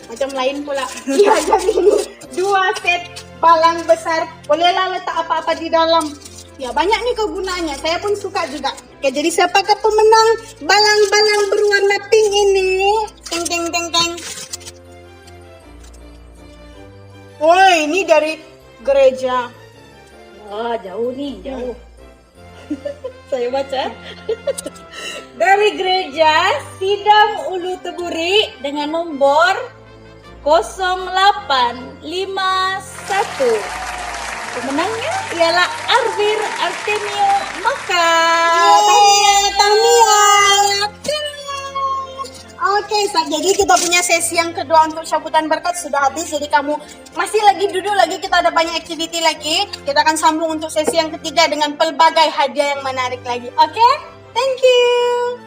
Macam lain pula. Iya, jadi ini 2 set balang besar. Bolehlah letak apa-apa di dalam. Ya, banyak nih kegunaannya. Saya pun suka juga. Oke, jadi siapakah pemenang balang-balang berwarna pink ini? Teng teng teng teng. Woi, ini dari gereja. Wah, jauh nih, jauh. Saya baca. Dari gereja Sidang Ulu Teburi dengan nomor 0851. Pemenangnya ialah Arvir Artemio Maka. Tania. Oke, jadi kita punya sesi yang kedua untuk sambutan berkat sudah habis. Jadi kamu masih lagi duduk lagi, kita ada banyak activity lagi. Kita akan sambung untuk sesi yang ketiga dengan pelbagai hadiah yang menarik lagi. Oke? Thank you.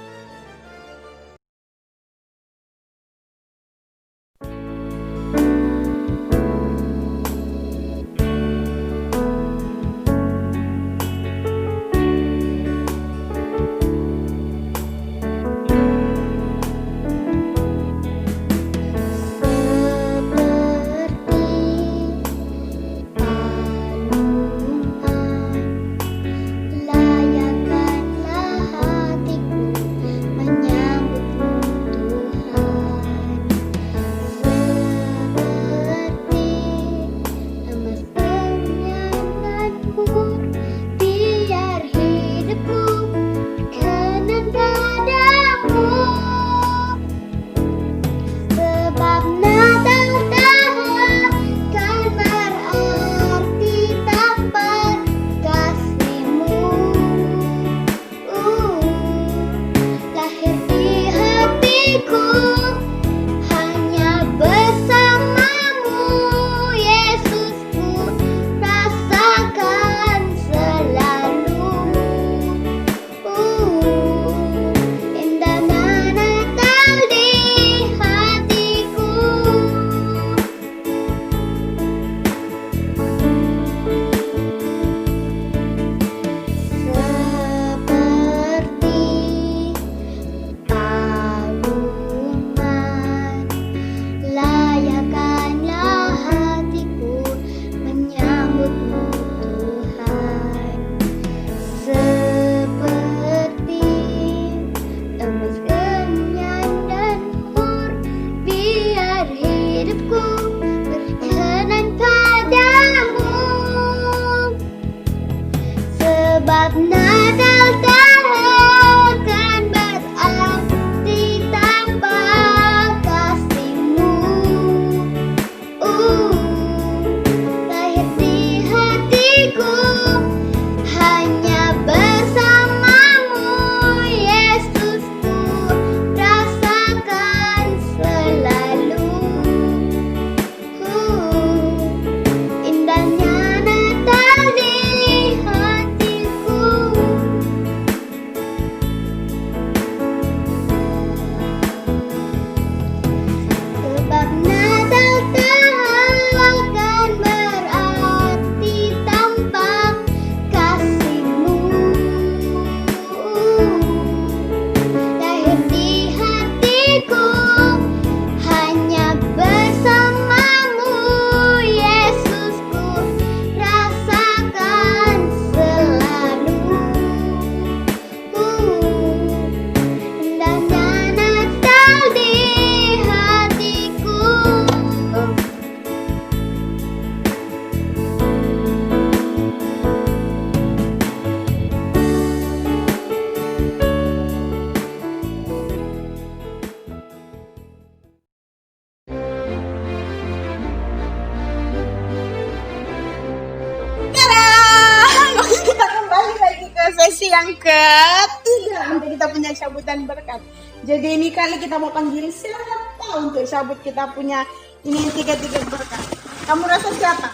yang ketiga untuk kita punya cabutan berkat. Jadi ini kali kita mau panggil siapa untuk cabut kita punya ini tiket-tiket berkat. Kamu rasa siapa?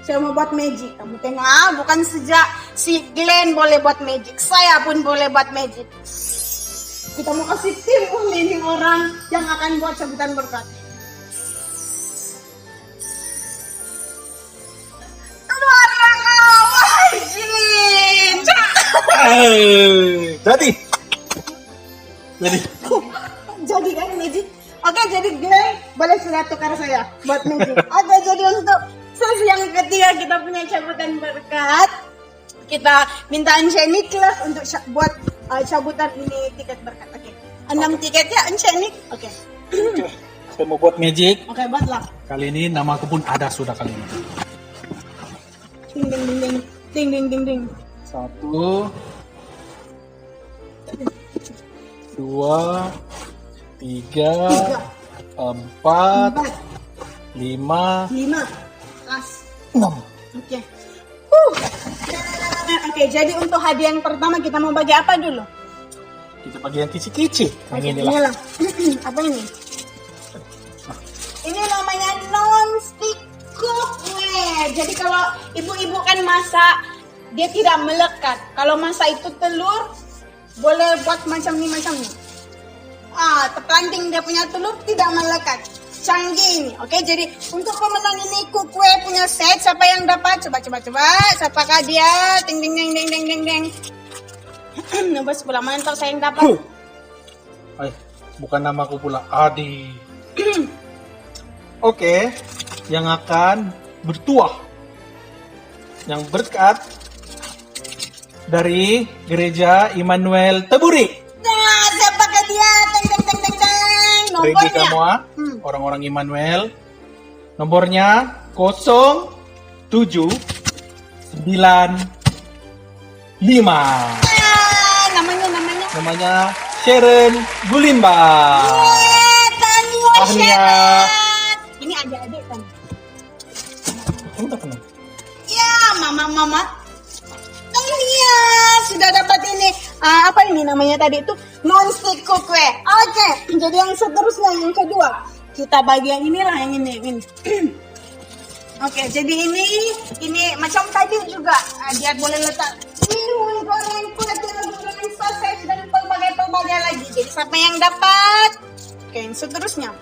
Saya mau buat magic. Kamu tengok, bukan sejak si Glenn boleh buat magic, saya pun boleh buat magic. Kita mau kasih tim ini orang yang akan buat cabutan berkat. Jadi Jadi kan magic. Oke, jadi Glenn boleh sudah tukar saya buat magic. Oke, jadi untuk sesi yang ketiga kita punya cabutan berkat. Kita minta Ence Niklas untuk buat cabutan ini tiket berkat. Oke. 6 tiket ya Ence Nik. Oke. saya mau buat magic. Oke, buatlah. Kali ini namaku pun ada sudah kali ini. Ding ding ding ding. Ding ding ding ding. 1, 2, 3, 4, 5, 5. Kelas. 6. Oke. Oke, jadi untuk hadiah yang pertama kita mau bagi apa dulu? Kita bagi yang kicik-kicik. Oke, Yang inilah. inilah. Apa ini? Ini namanya non-stick cookware. Jadi kalau ibu-ibu kan masak, dia tidak melekat. Kalau masak itu telur, boleh buat macam ni. Terpelanting dia punya telur, tidak melekat. Canggih ini. Oke, jadi untuk pemenang ini cookware punya set. Siapa yang dapat? Coba. Siapakah dia? Ding ding ding ding ding ding ding. Nombor 10 mana tahu saya yang dapat. Bukan namaku pula, Adi. Oke, yang akan bertuah, yang berkat dari Gereja Immanuel Teburi. Nah, siapakah dia? Teng. Ready Nomornya. kamu, orang-orang Immanuel. Nomornya 0795. Namanya Sharon Gulimba. Tania Ahnya. Sharon. Ini adik-adik kan? Kamu tak kenal? Ya, mama. Tania sudah dapat ini. Apa ini namanya tadi itu? Non-stick cookware. Oke, jadi yang seterusnya yang kedua. Kita bagi yang inilah, yang ini. Oke, jadi ini macam tadi juga. Dia boleh letak bihun goreng, kue telur goreng, sausage dan pelbagai lagi. Jadi siapa yang dapat? Oke, yang seterusnya.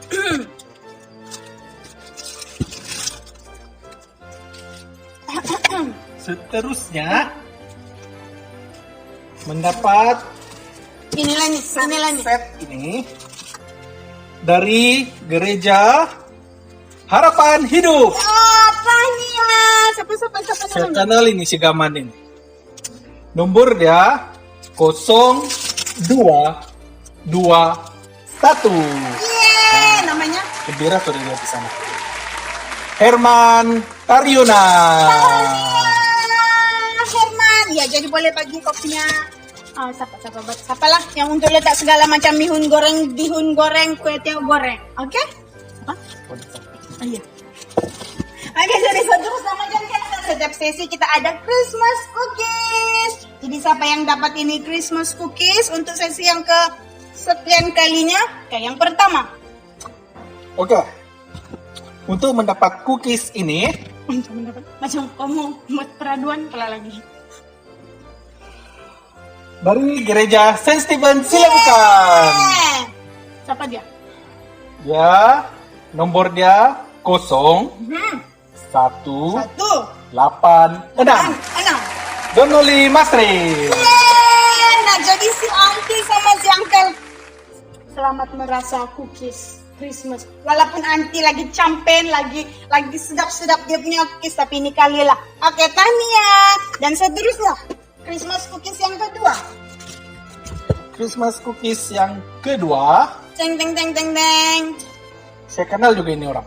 Seterusnya mendapat Inilah nih. set ini dari Gereja Harapan Hidup. Tania. Siapa Saya namanya? kenal ini si Gaman ini. Nomor dia 0221. Yeay, namanya Gembira sudah lihat di sana. Herman Taryuna. Herman. Ya, jadi boleh bagi kopinya. Siapa lah yang untuk letak segala macam bihun goreng, kue tiaw goreng. Oke? Iya. Oke, jadi seterusnya macam setiap sesi kita ada Christmas cookies. Jadi siapa yang dapat ini Christmas cookies untuk sesi yang ke sekian kalinya? Oke, yang pertama. Oke. Untuk mendapat cookies ini, Macam kamu buat peraduan pula lagi. dari Gereja Saint Stephen Silabukan. Siapa dia? Ya, nomor dia 0186 Enam. Donoli Masri. Nah, jadi si auntie sama si uncle selamat merasa cookies Christmas. Walaupun auntie lagi campen, lagi sedap-sedap dia punya cookies, tapi ini kali lah. Oke, Tania. Dan seterusnya Christmas cookies yang kedua. Christmas cookies yang kedua, Teng. saya kenal juga ini orang.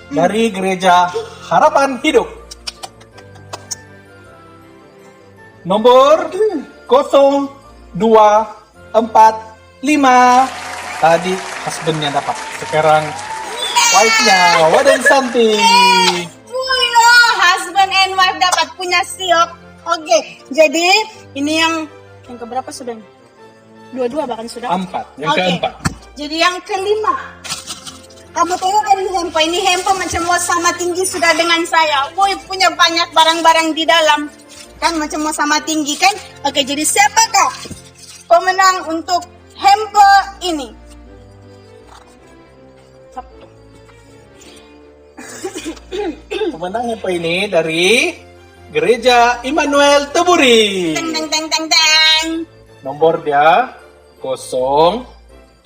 Dari Gereja Harapan Hidup. Nomor 0245. Tadi husbandnya dapat. Sekarang wife-nya. Wadan Santi. Husband and wife dapat punya siok. Oke, jadi ini yang keberapa sudah? Dua-dua bahkan sudah. 4, yang Oke. keempat. Jadi yang kelima. Kamu tengok kan ini hempo macam mau sama tinggi sudah dengan saya. Woi, punya banyak barang-barang di dalam. Kan macam mau sama tinggi kan? Oke, jadi siapakah pemenang untuk hempo ini? Satu. Pemenang apa ini dari Gereja Immanuel Teburi. Teng teng teng teng teng. Nomor dia 0740.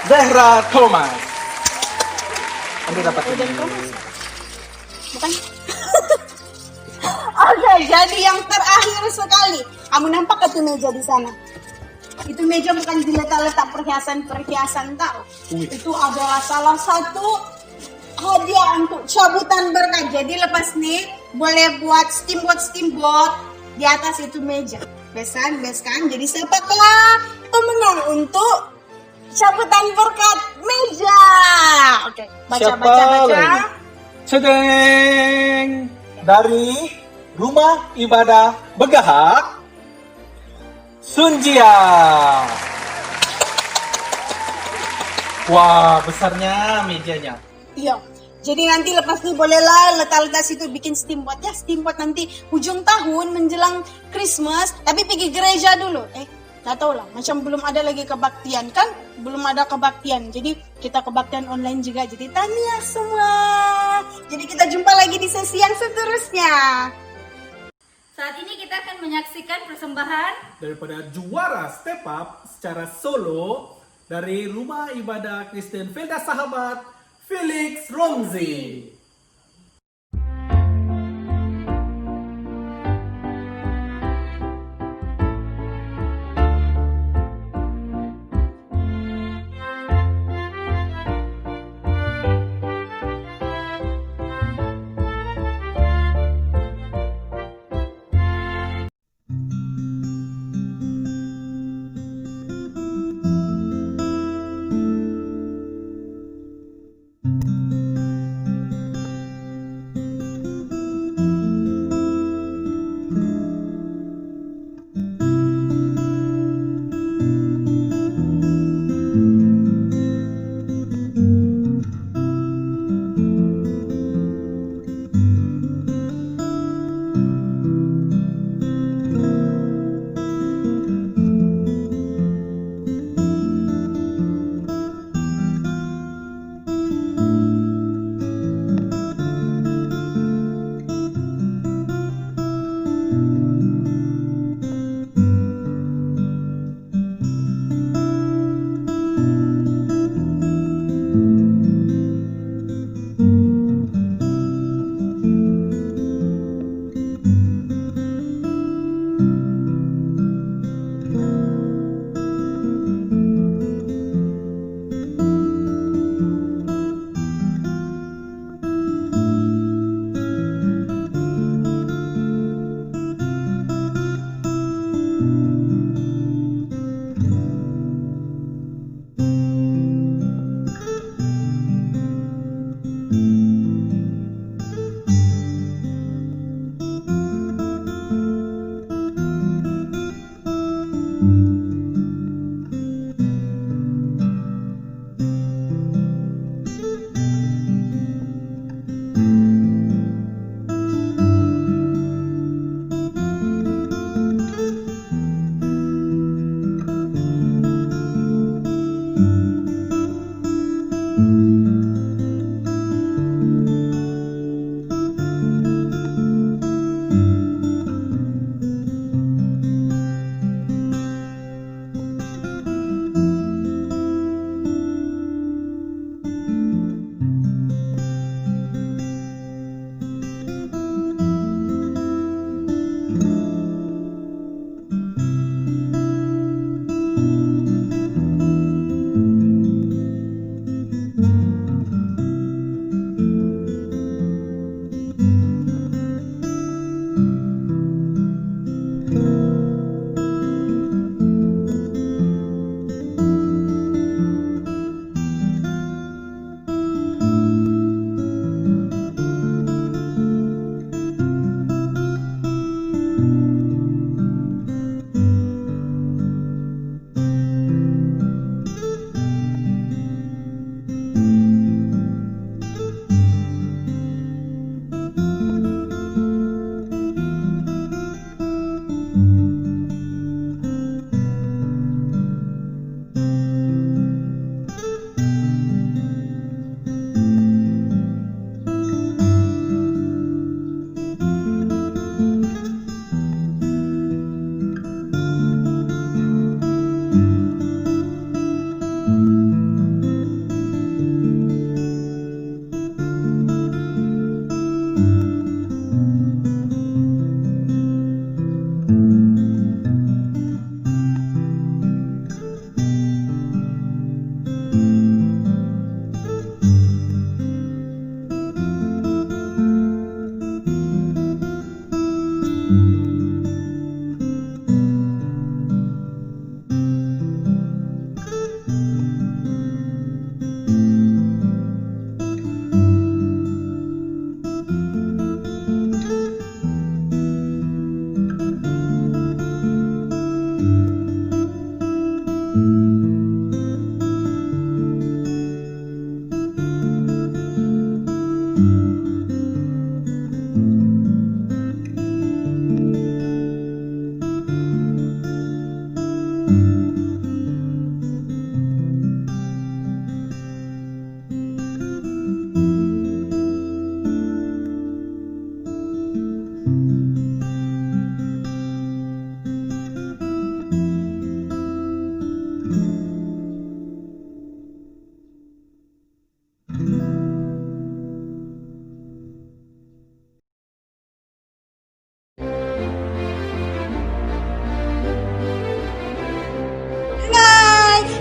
Zahra Thomas. Anda dapat ini. Bukan? Oke, jadi yang terakhir sekali. Kamu nampak itu meja di sana? Itu meja bukan diletak-letak perhiasan-perhiasan tahu. Wih. Itu adalah salah satu hadiah untuk cabutan berkat. Jadi lepas nih boleh buat steamboat di atas itu meja. Best kan? Jadi siapakah pemenang untuk cabutan berkat meja? Oke, Siapa baca. lagi? Sedeng dari Rumah Ibadah Begahak Sunjia. Wah, besarnya mejanya. Iya. Jadi nanti lepas ini bolehlah letak-letak situ bikin steamboat ya. Steamboat nanti ujung tahun menjelang Christmas. Tapi pergi gereja dulu. Gak tau lah. Macam belum ada lagi kebaktian kan? Belum ada kebaktian. Jadi kita kebaktian online juga. Jadi tania semua. Jadi kita jumpa lagi di sesi yang seterusnya. Saat ini kita akan menyaksikan persembahan Daripada juara step up secara solo dari Rumah Ibadah Kristen Felda Sahabat Felix Romzi.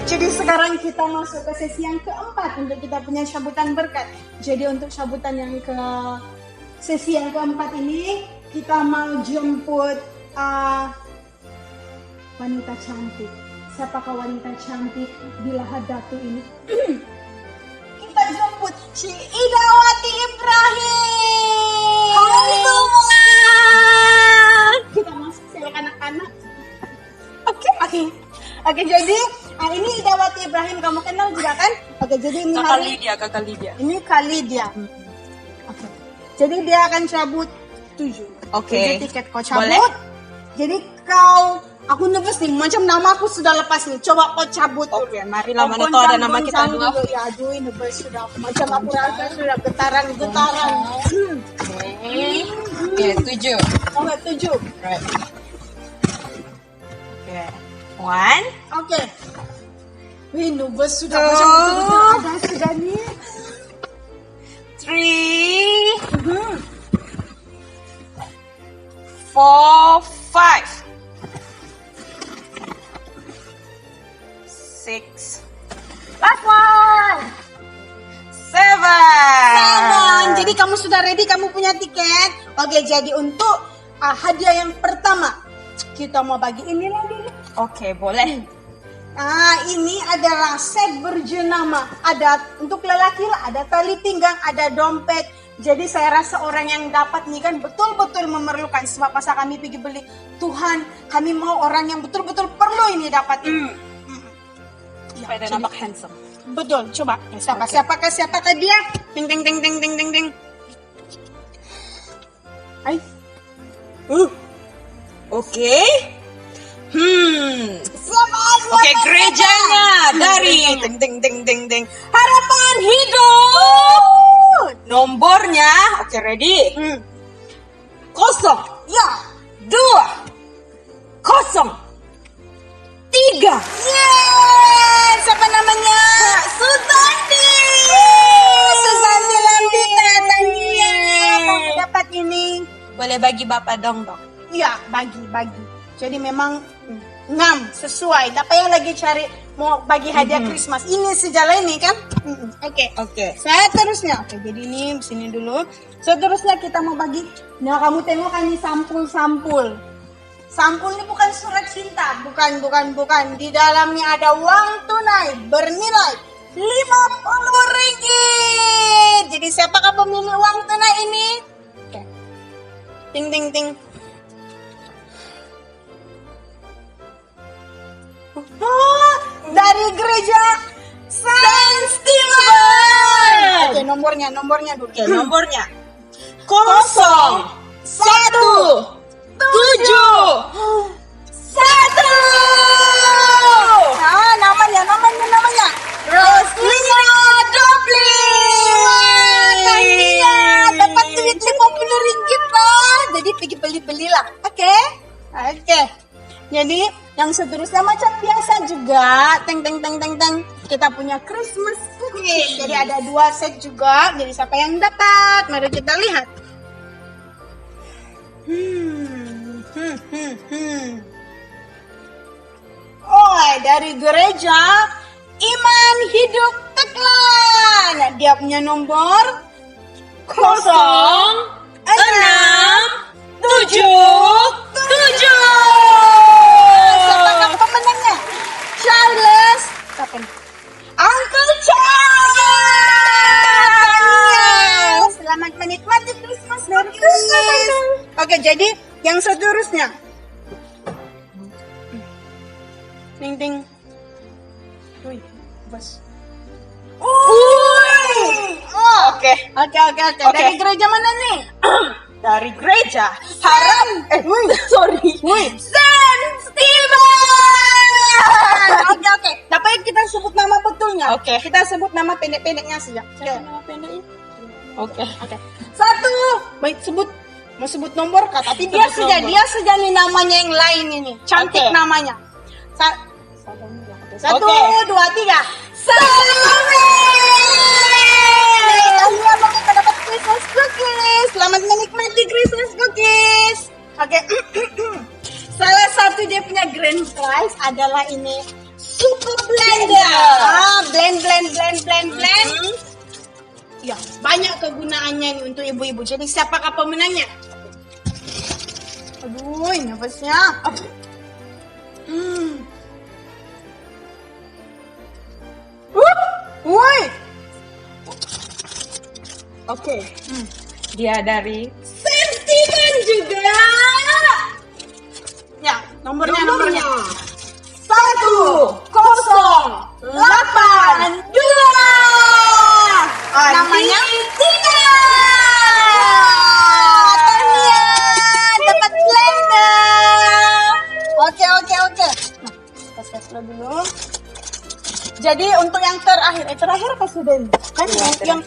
Jadi sekarang kita masuk ke sesi yang keempat untuk kita punya sambutan berkat. Jadi untuk sambutan yang sesi yang keempat ini kita mau jemput wanita cantik. Siapakah wanita cantik di Lahad Datu ini? Kita jemput si Idawati Ibrahim. Hai semua. Kita masuk, silakan anak-anak. Oke, jadi ini Idawati Ibrahim, kamu kenal juga kan? Oke, jadi ini Kakak Lydia. Ini Kak Lydia. Oke. Jadi dia akan cabut 7. Oke. Jadi tiket kau cabut. Boleh? Jadi aku nervous nih, macam nama aku sudah lepas nih. Coba kau cabut. Oke, marilah, mana tahu ada nama kita dua. Ya, aduh, nervous sudah. Macam aku rasa sudah getaran. Oke, 7. Oke, 7. Right. Oke. 1. Oke. Wih, nervous sudah. Macam betul-betul ada sudah nih. 3. 4, 5. 6. Last one. 7. Jadi kamu sudah ready, kamu punya tiket. Oke, jadi untuk hadiah yang pertama kita mau bagi ini lagi. Oke, boleh. Ini adalah set berjenama. Ada untuk lelaki lah, ada tali pinggang, ada dompet. Jadi saya rasa orang yang dapat nih kan betul-betul memerlukan. Sebab pas kami pergi beli, Tuhan, kami mau orang yang betul-betul perlu ini dapat ini. Supaya dia nampak handsome. Betul, coba. Siapakah dia? Ding. Ay. Oke. Oke, gerejanya dari ding. Harapan hidup. Nombornya, oke, ready? 0. Ya. 2. 0. 3. Yeay! Siapa namanya? Susanti! Susanti Lambita, Tania. Kamu dapat ini. Boleh bagi bapak dong. Iya, bagi. Jadi memang ngam sesuai. Tak payah lagi cari mau bagi hadiah Christmas. Ini sejalan ini kan? Oke. Saya terusnya. Oke, jadi ini sini dulu. Seterusnya kita mau bagi. Nah, kamu tengok kan ini sampul. Sampul ini bukan surat cinta, bukan. Di dalamnya ada uang tunai bernilai 50 ringgit. Jadi siapakah pemilik uang tunai ini? Oke. Ting. Dari gereja Saint Stephen. Oke, nomornya dulu. Oke, nomornya 0, 1, 7, 1. Nah, namanya. Roslina Dublin. Tania, dapat duit 50 ringgit lah. Jadi pergi beli-belilah. Oke. Jadi yang seterusnya macam biasa juga. Teng. Kita punya Christmas cookies. Jadi ada 2 set juga. Jadi siapa yang dapat? Mari kita lihat. Oh, dari gereja Iman Hidup Teklan. Dia punya nomor 0, 6, 7. Siapakah pemenangnya? Charles. Siapa nih? Uncle Charles. Selamat menikmati Christmas. Oke, jadi yang seterusnya. Ting. Wih, bos. Oke. Dari gereja mana nih? Dari gereja Saint Stephen. Oke. Tapi kita sebut nama betulnya. Oke. Kita sebut nama pendek-pendeknya saja. Nama pendeknya? Oke. 1. Baik, mau sebut nomor kah? Tapi dia Sebut saja nomor. nih namanya yang lain ini. Cantik Oke. namanya. 1, Oke. 2, 3. Salome. Tania mau kita dapat Christmas cookies. Selamat menikmati Christmas cookies. Oke. Salah satu dia punya grand prize adalah ini super blender. Blend. Ya, banyak kegunaannya nih untuk ibu-ibu. Jadi siapakah pemenangnya? Aduh, ini napasnya. Woi. Oke. Dia dari Sentimen juga. Ya, nomornya. 108 2. Namanya Tina. Tania dapat blender. Oke. Nah, kita set dulu. Jadi untuk yang terakhir apa sudah ini? Kan yang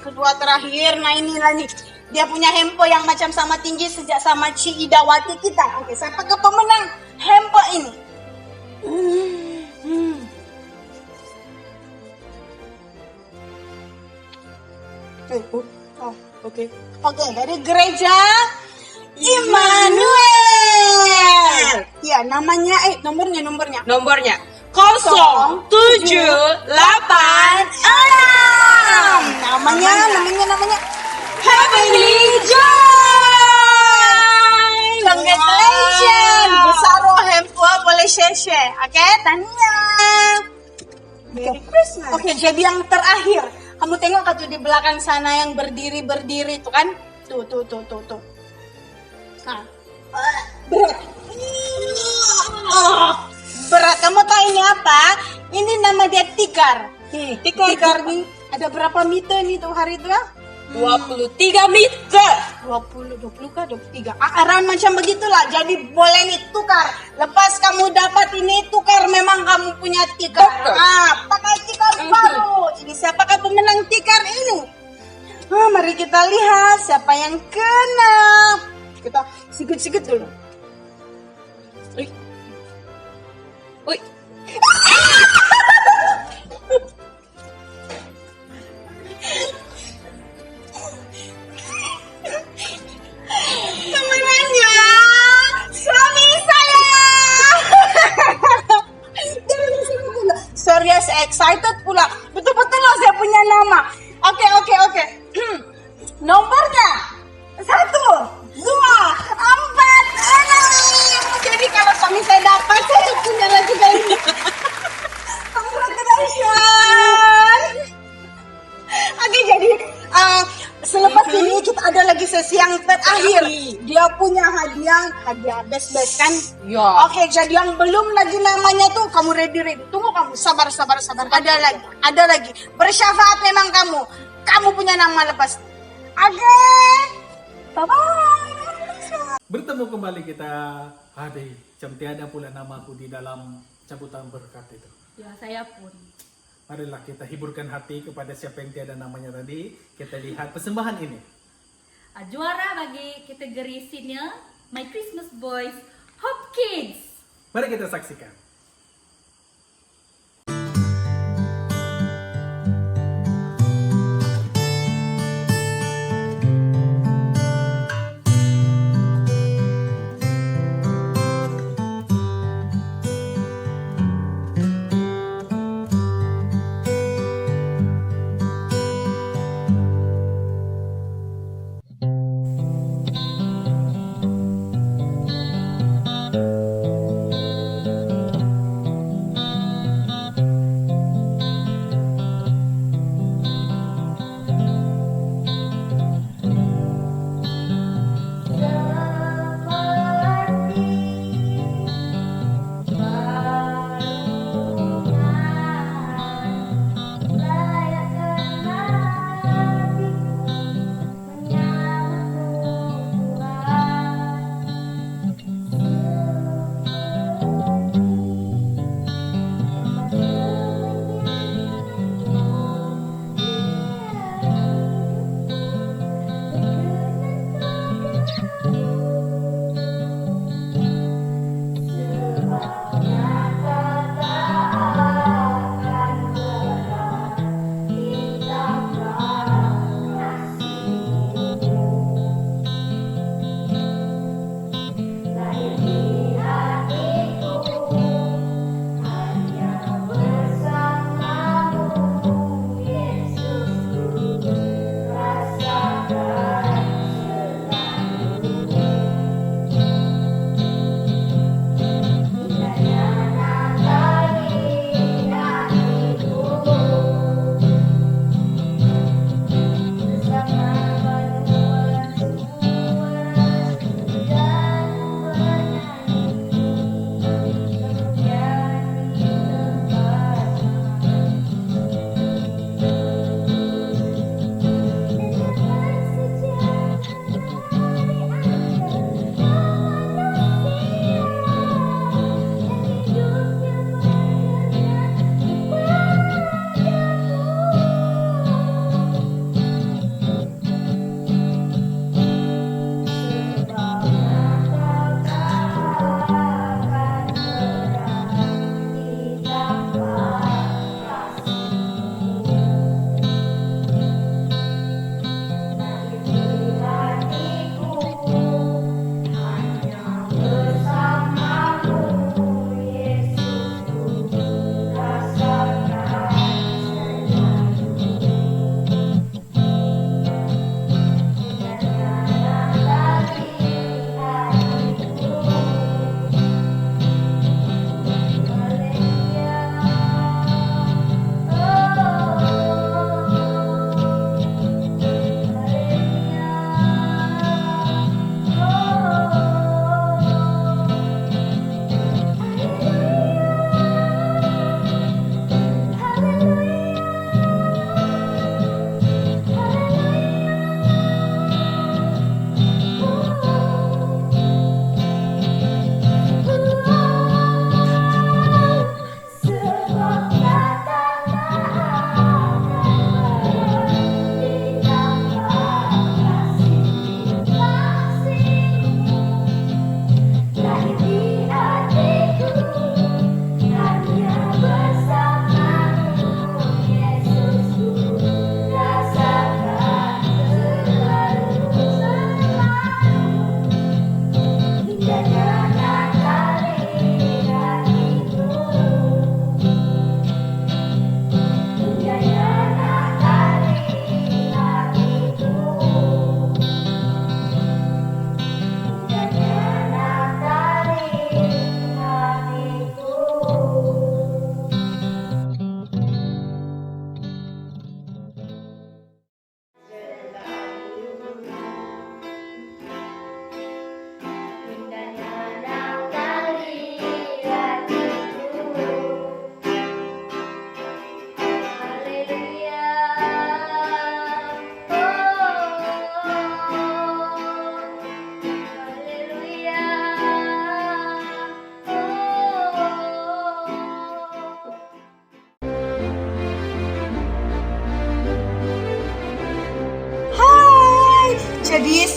kedua terakhir. Nah inilah nih. Dia punya handphone yang macam sama tinggi sejak sama Ci Idawati kita. Oke, siapa ke pemenang handphone ini? Oke, dari gereja Immanuel. Ya, nomornya. nomornya 0786. Namanya Heavenly Joy. Congratulations. Besar handphone boleh share. Oke, Tania. Merry Christmas. Oke, jadi yang terakhir. Kamu tengok kan tuh di belakang sana yang berdiri itu kan? Tuh. Nah, berat. Berat. Kamu tahu ini apa? Ini nama dia tikar. Tikar nih. Ada berapa meter nih tuh hari itu ya? 23 meter. 20 kah 23? Around macam begitulah. Jadi boleh nih tukar. Lepas kamu dapat ini tukar, memang kamu punya tikar. Pakai tikar baru. Jadi siapakah pemenang tikar ini? Mari kita lihat siapa yang kena. Kita sikit dulu. Uy. Kemenangnya suami saya. Serius excited pula. Betul-betul loh saya punya nama. Oke. Nomornya 1, 2, 4, 6. Jadi kalau suami saya dapat, saya punya lagi kali ini. Congratulations. Oke, jadi selepas ini kita ada lagi sesi yang terakhir. Dia punya hadiah best kan? Ya. Oke, jadi yang belum lagi namanya tuh kamu ready. Tunggu kamu, sabar. Ada lagi. Bersyafaat memang kamu. Kamu punya nama lepas. Oke. Bye-bye. Bertemu kembali kita. Adik, jam tiada pula namaku di dalam cabutan berkat itu. Ya, saya pun. Marilah kita hiburkan hati kepada siapa yang tiada namanya tadi. Kita lihat persembahan ini. Juara bagi kategori senior My Christmas Boys Hope Kids. Mari kita saksikan.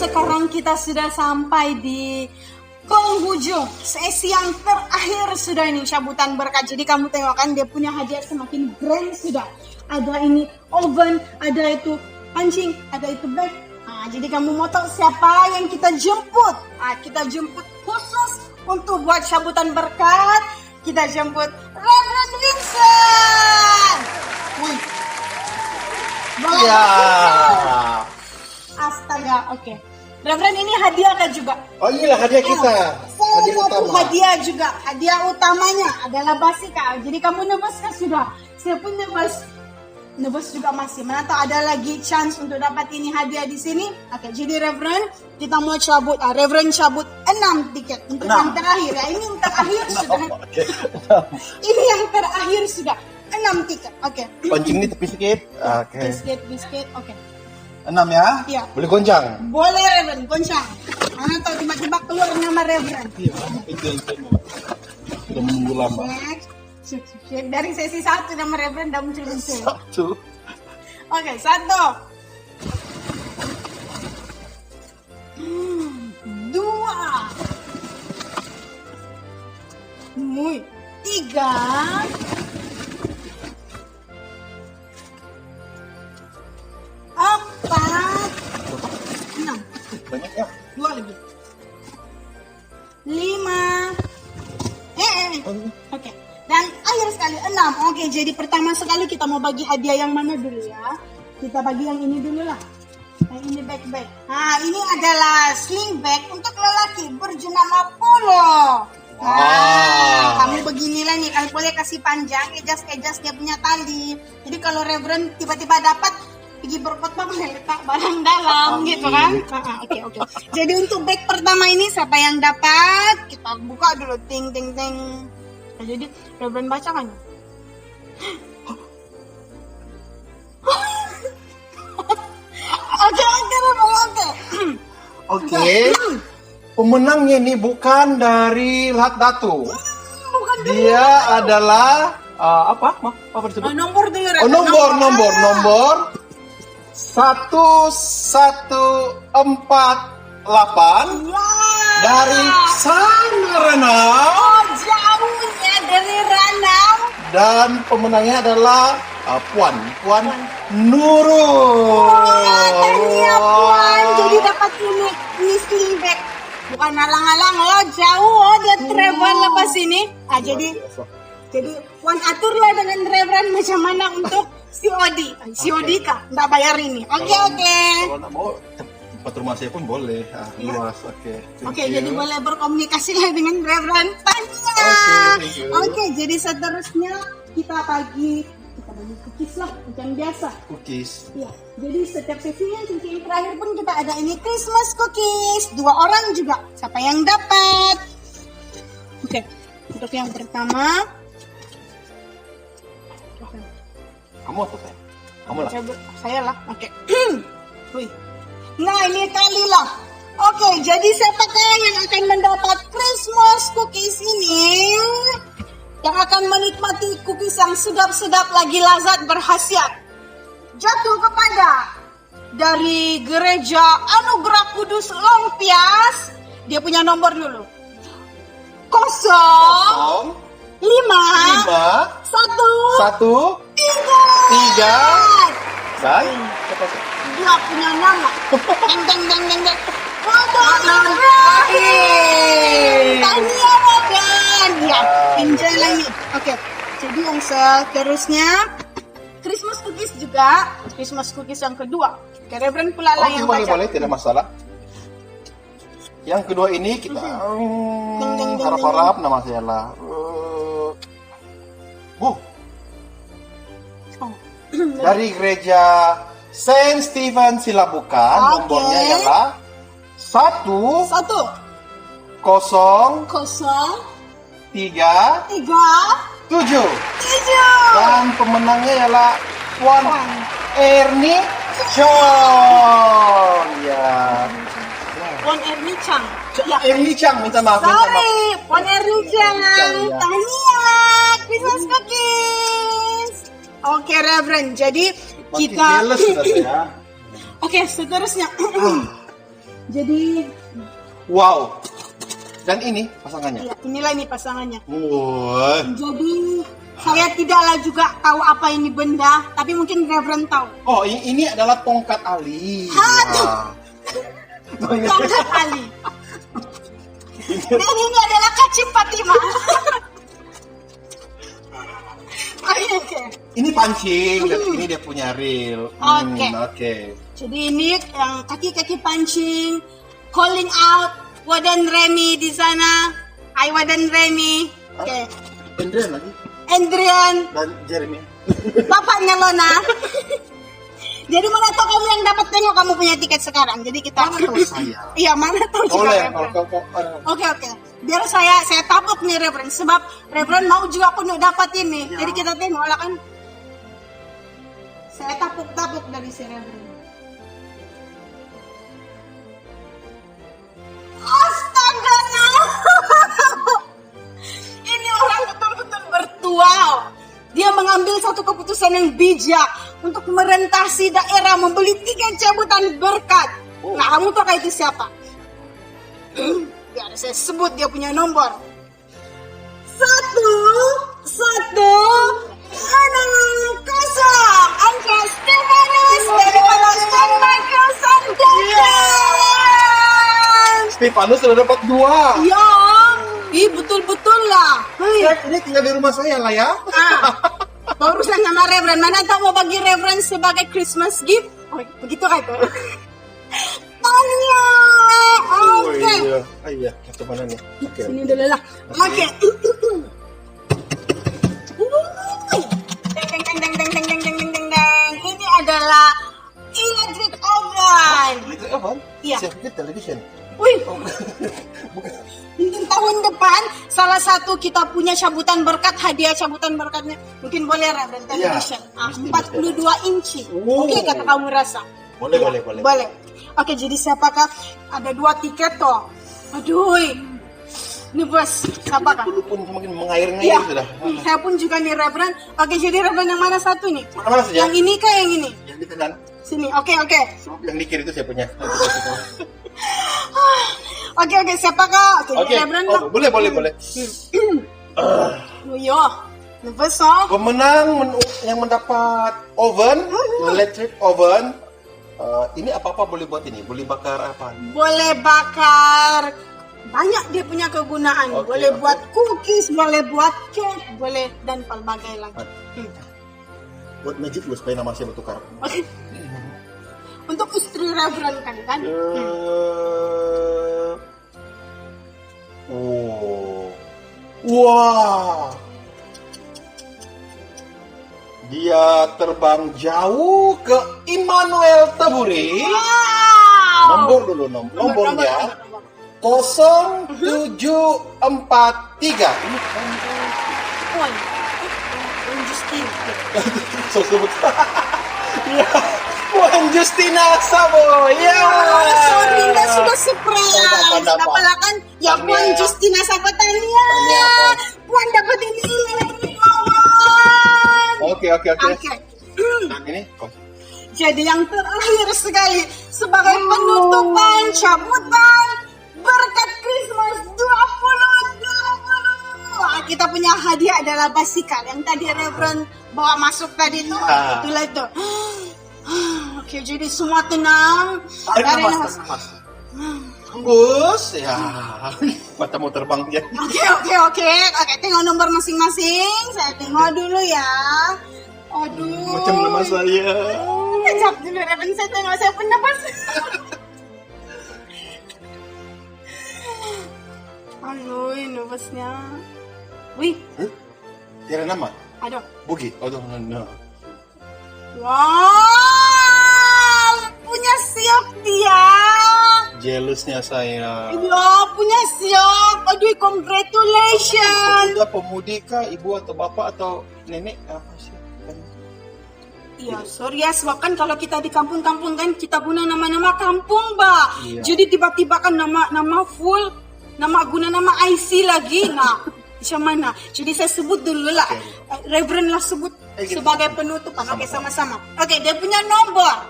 sekarang kita sudah sampai di penghujung sesi yang terakhir sudah ini sambutan berkat. Jadi kamu tengok kan dia punya hadiah semakin grand sudah. Ada ini oven, ada itu pancing, ada itu bag. Nah, jadi kamu mau tahu siapa yang kita jemput? Nah, kita jemput khusus untuk buat sambutan berkat. Kita jemput Reverend Vincent. Wih. Ya. Astaga, oke. Reverend ini hadiah kan juga? Oh iya, hadiah kita. Salah Hadiah satu utama. hadiah juga. Hadiah utamanya adalah basika. Jadi kamu nebus kan sudah? Saya pun nebus juga masih. Mana tahu ada lagi chance untuk dapat ini hadiah di sini. Oke, jadi Reverend kita mau cabut. Reverend cabut 6 tiket untuk yang terakhir. Ya, ini yang terakhir sudah. Ini yang terakhir sudah. 6 tiket. Oke. Pancing ini tepi sedikit. Oke. Biskuit. Oke. 6 ya? Iya. Boleh goncang? Boleh Reverend, goncang. Mana tahu tiba-tiba keluar nama Reverend. Sudah menunggu lama. Next. Dari sesi 1 nama Reverend udah muncul-muncul. 1. Oke, 1. 2. 3. 4. 6. Banyak ya? 2 lagi. 5. Oke. Dan akhir sekali 6. Oke, jadi pertama sekali kita mau bagi hadiah yang mana dulu ya? Kita bagi yang ini dulu lah. Yang ini bag. Nah, ini adalah sling bag untuk lelaki berjenama Polo. Nah, kamu beginilah nih, kamu boleh kasih panjang, ejas dia punya tali. Jadi kalau Reverend tiba-tiba dapat pergi berkhotbah boleh letak barang dalam gitu kan. Oke. Jadi untuk bag pertama ini siapa yang dapat? Kita buka dulu ting. Nah, jadi Reverend bacakan. Oke. Oke. Pemenangnya ini bukan dari Lahat Datu. Dia adalah apa disebut? Nomor dulu. Oh, nomor 1148 dari Sangaranau. Oh, jauhnya dari Ranau. Dan pemenangnya adalah Puan Nurul. Tania Puan, jadi dapat ini sling bag. Bukan alang-alang loh, jauh dia travel lepas ini. Jadi Puan aturlah dengan Reverend macam mana untuk COD kah? Nggak bayar ini. Oke. Kalau nggak mau tempat rumah saya pun boleh. Luas. Oke, jadi boleh berkomunikasi lah dengan Reverend Tania. Oke, jadi seterusnya kita bagi cookies lah, macam biasa. Cookies. Ya, jadi setiap sesinya sesi yang terakhir pun kita ada ini Christmas cookies. 2 orang juga. Siapa yang dapat? Oke, untuk yang pertama. Kamu atau saya? Kamu lah. Saya lah. Oke. Wih. Nah, ini kali lah. Oke, jadi siapakah yang akan mendapat Christmas cookies ini? Yang akan menikmati cookies yang sedap-sedap lagi lazat berkhasiat. Jatuh kepada dari Gereja Anugerah Kudus Longpias. Dia punya nomor dulu. 0 5 1 3 Dan dia punya nama. Deng. Waduh, Tania Rogan. Ya, enjoy lagi. Oke, jadi yang seterusnya Christmas cookies juga. Christmas cookies yang kedua. Oke, Reverend pula lah yang baca. boleh, tidak masalah. Yang kedua ini kita Deng. harap-harap nama saya lah. Dari Gereja Saint Stephen Silabukan. Nomornya ialah 1 0 0 3 3 7. 7. Dan pemenangnya ialah Puan Ernie Chong. Ya. Puan Ernie Chang. Ya. Ernie Chang, minta maaf. Sorry, Puan Ernie Chang. Ya. Tania, Christmas cookies. Oke, Reverend. Jadi kita. Jealous sudah saya. Oke, seterusnya. Jadi Wow. Dan ini pasangannya. ya, inilah ini pasangannya. Wah. Jadi saya tidaklah juga tahu apa ini benda, tapi mungkin Reverend tahu. Oh, ini adalah tongkat Ali. Aduh. Tongkat Ali. Dan ini adalah kacip Fatima. Oke. Ini pancing, dan ini dia punya reel. Oke. Oke. Jadi ini yang kaki-kaki pancing, calling out Wadan Remy di sana. Hai Wadan Remy. Oke. Andrian lagi. Andrian, Dan Jeremy. bapaknya Lona. Jadi mana tahu kamu yang dapat tengok kamu punya tiket sekarang. Jadi kita Saya. Iya, mana tahu juga. Boleh, Reverend. kalau Oke. Biar saya tabuk nih Reverend, sebab Reverend mau juga penuh dapat ini. Ya. Jadi kita tengok lah kan. Saya tabuk dari si Reverend. Astaga, ini orang betul-betul bertuah. Dia mengambil satu keputusan yang bijak untuk merentasi daerah membeli 3 cabutan berkat. Nah, kamu tahu itu siapa? Biar saya sebut dia punya nomor. 110 angka Stefanus daripada San Michael Sandakan. Stefanus sudah dapat 2. Ya, betul-betul lah. Ini tinggal di rumah saya lah ya. Barusan sama Reverend, mana tak mau bagi Reverend sebagai Christmas gift? Oh, begitu kan itu? Tanya. Oke. Iya, itu mana nih? Oke. Sini dulu lah. Oke. Deng. Ini adalah electric oven. Electric oven? Iya. Safety television. Wih. Mungkin tahun depan salah satu kita punya cabutan berkat, hadiah cabutan berkatnya mungkin boleh Reverend television. Mesti, 42 inci. Oke, kata kamu rasa. Boleh. Boleh. Oke, jadi siapakah? Ada 2 tiket toh. Aduh. Ini bos, siapakah? Dulu pun semakin mengair-ngair Iya. sudah. Saya pun juga nih Reverend. Oke, jadi Reverend yang mana satu nih? Mana saja? Yang ini kah yang ini? Yang di kanan. Sini. Oke. Yang di kiri itu saya punya. Oke, siapakah? Oke, Oke. Reverend. Oh, boleh. Yo. Lepas oh. Pemenang yang mendapat oven, electric oven. Ini apa-apa boleh buat ini? Boleh bakar apa? Boleh bakar. Banyak dia punya kegunaan. Oke, Boleh oke. buat cookies, boleh buat cake, boleh dan pelbagai lagi. Buat magic lu supaya nama saya bertukar. Oke. Untuk istri Reverend kan? Wah. Dia terbang jauh ke Immanuel Taburi. Wow. Nomor dulu nomornya 0743. Ini Puan Justin. so sebut. Ya, Puan Justina Sabo. Ya. Sorry, nggak sudah surprise. Dapat. Apalah kan? Ya Tania. Puan Justina Sabo Tania. Apa? Puan dapat ini electric oven. Oke. Oke. Dan ini Jadi yang terakhir sekali sebagai penutupan cabutan berkat Christmas 2020. Wah, kita punya hadiah adalah basikal yang tadi Reverend bawa masuk tadi itu. Itulah itu. Oke, jadi semua tenang. Tarik nafas. Bus ya. Matamu terbang ya. Oke. Tengok nomor masing-masing. Saya tengok dulu ya. Aduh. Macam nama saya. Kejap dulu, Reverend. Saya tengok saya pun nafas. Aduh, nafasnya. Wih, Tiada nama. aduh. Bugi. Oh, no. Wow, punya siok dia. Jealousnya saya. Ya, punya siok. Aduh, congratulations. Sudah pemudi kah, ibu atau bapak atau nenek apa sih? Iya, sorry ya, sebab kan kalau kita di kampung-kampung kan kita guna nama-nama kampung, Mbak. Iya. Jadi tiba-tiba kan nama full, guna nama IC lagi. Nah, macam mana? Jadi saya sebut dulu lah. Reverend lah sebut sebagai penutupan. Oke, sama-sama. Oke, dia punya nomor.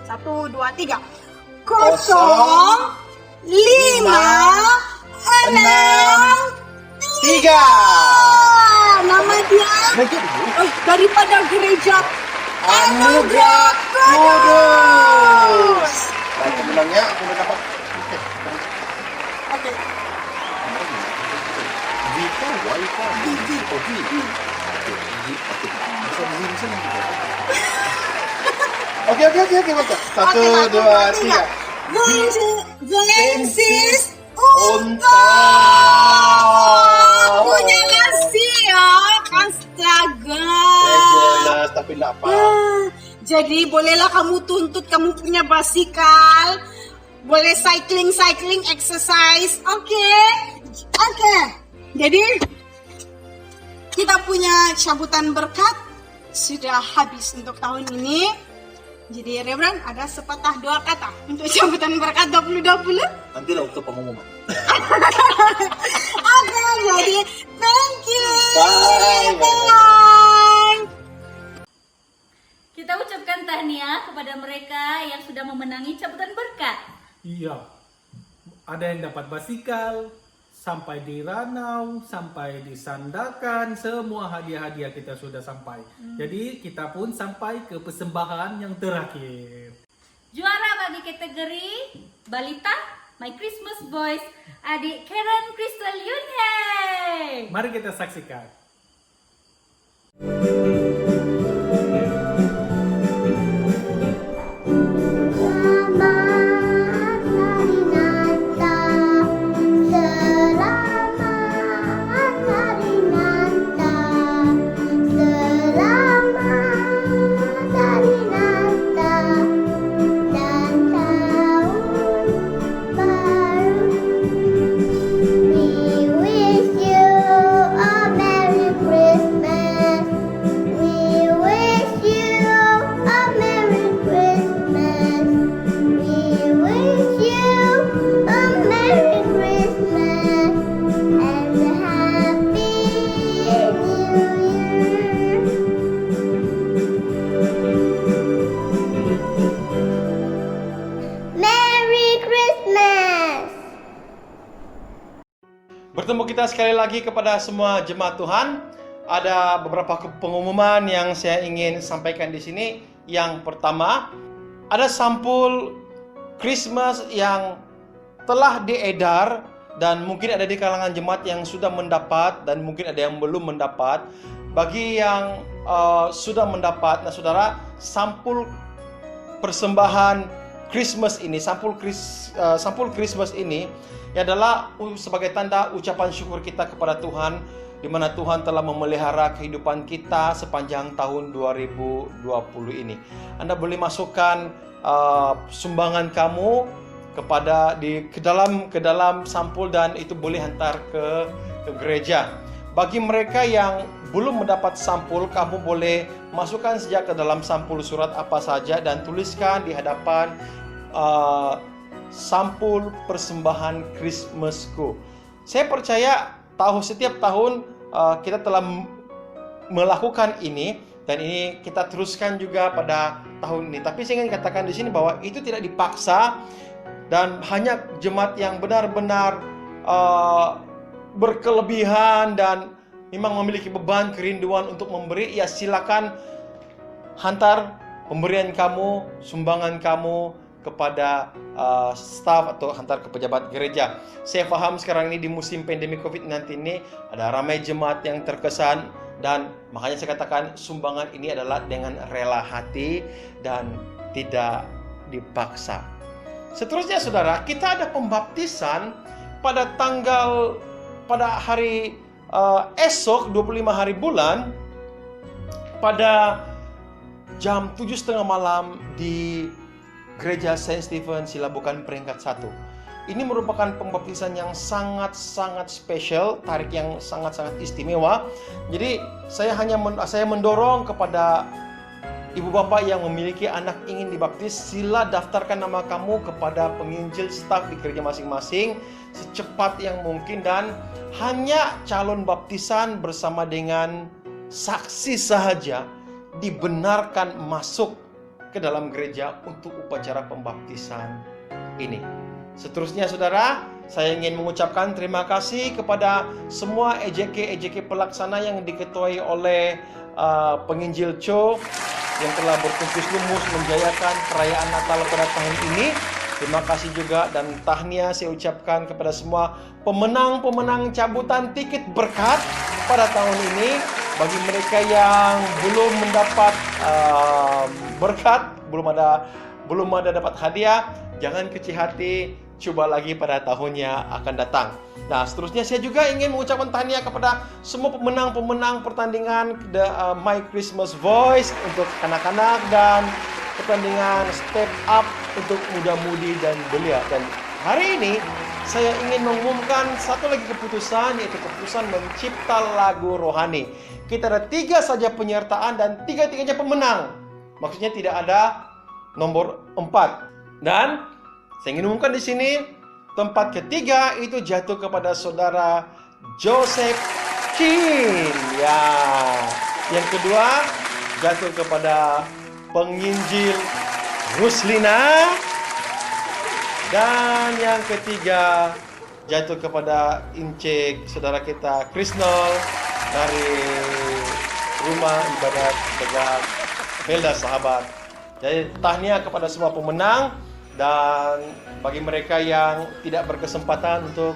1, 2, 3. 0, 3. Nama dia daripada gereja Anugerah Kudus. Baik, pemenangnya aku udah dapat. Oke. Vika, Waika, Vivi, Ovi. Oke, mantap. 1, 2, 3. Genesis Unta. punya nasi ya, astaga. Jelas, tapi enggak apa. Jadi bolehlah kamu tuntut kamu punya basikal, boleh cycling, exercise, oke. Jadi kita punya cabutan berkat sudah habis untuk tahun ini. Jadi Reverend ada sepatah dua kata untuk cabutan berkat 2020. Nantilah untuk pengumuman. Oke, jadi thank you. Bye. Kita ucapkan tahniah kepada mereka yang sudah memenangi cabutan berkat. Iya. Ada yang dapat basikal, sampai di Ranau, sampai di Sandakan, semua hadiah-hadiah kita sudah sampai. Jadi kita pun sampai ke persembahan yang terakhir. Juara bagi kategori balita My Christmas Boys, adik Karen Crystal Yunhe. Mari kita saksikan. Bertemu kita sekali lagi kepada semua jemaat Tuhan. Ada beberapa pengumuman yang saya ingin sampaikan di sini. Yang pertama, ada sampul Christmas yang telah diedar dan mungkin ada di kalangan jemaat yang sudah mendapat dan mungkin ada yang belum mendapat. Bagi yang sudah mendapat, nah saudara, sampul persembahan Christmas ini, sampul Christmas ini adalah sebagai tanda ucapan syukur kita kepada Tuhan, di mana Tuhan telah memelihara kehidupan kita sepanjang tahun 2020 ini. Anda boleh masukkan sumbangan kamu ke dalam sampul dan itu boleh hantar ke gereja. Bagi mereka yang belum mendapat sampul, kamu boleh masukkan sejak ke dalam sampul surat apa saja dan tuliskan di hadapan sampul persembahan Christmasku. Saya percaya setiap tahun kita telah melakukan ini dan ini kita teruskan juga pada tahun ini. Tapi saya ingin katakan di sini bahwa itu tidak dipaksa dan hanya jemaat yang benar-benar berkelebihan dan memang memiliki beban kerinduan untuk memberi, ya silakan hantar pemberian kamu, sumbangan kamu kepada staf atau hantar ke pejabat gereja. Saya paham sekarang ini di musim pandemi COVID-19 ini ada ramai jemaat yang terkesan dan makanya saya katakan sumbangan ini adalah dengan rela hati dan tidak dipaksa. Seterusnya saudara, kita ada pembaptisan pada hari esok 25 hari bulan pada jam 7:30 malam di Gereja Saint Stephen Silabukan peringkat 1. Ini merupakan pembaptisan yang sangat-sangat spesial, tarik yang sangat-sangat istimewa. Jadi saya mendorong kepada ibu bapak yang memiliki anak ingin dibaptis, sila daftarkan nama kamu kepada penginjil staf di gereja masing-masing secepat yang mungkin dan hanya calon baptisan bersama dengan saksi sahaja dibenarkan masuk ke dalam gereja untuk upacara pembaptisan ini. Seterusnya saudara, saya ingin mengucapkan terima kasih kepada semua EJK pelaksana yang diketuai oleh penginjil Cho yang telah berkumpul lumus menjayakan perayaan Natal pada tahun ini. Terima kasih juga dan tahniah saya ucapkan kepada semua pemenang-pemenang cabutan tiket berkat pada tahun ini. Bagi mereka yang belum mendapat berkat, belum ada dapat hadiah, jangan kecil hati, coba lagi pada tahunnya akan datang. Nah, seterusnya saya juga ingin mengucapkan tahniah kepada semua pemenang-pemenang pertandingan My Christmas Voice untuk anak-anak dan pertandingan Step Up untuk muda-mudi dan belia. Dan hari ini saya ingin mengumumkan satu lagi keputusan, yaitu keputusan mencipta lagu rohani. Kita ada 3 saja penyertaan dan 3-tiganya pemenang. Maksudnya tidak ada nomor 4. Dan saya ingin umumkan di sini tempat ketiga itu jatuh kepada saudara Joseph Kin. Ya. Yang kedua jatuh kepada penginjil Ruslina. Dan yang ketiga jatuh kepada Incek saudara kita Krisnol dari rumah ibadat Tegak Helda Sahabat. Jadi tahniah kepada semua pemenang. Dan bagi mereka yang tidak berkesempatan untuk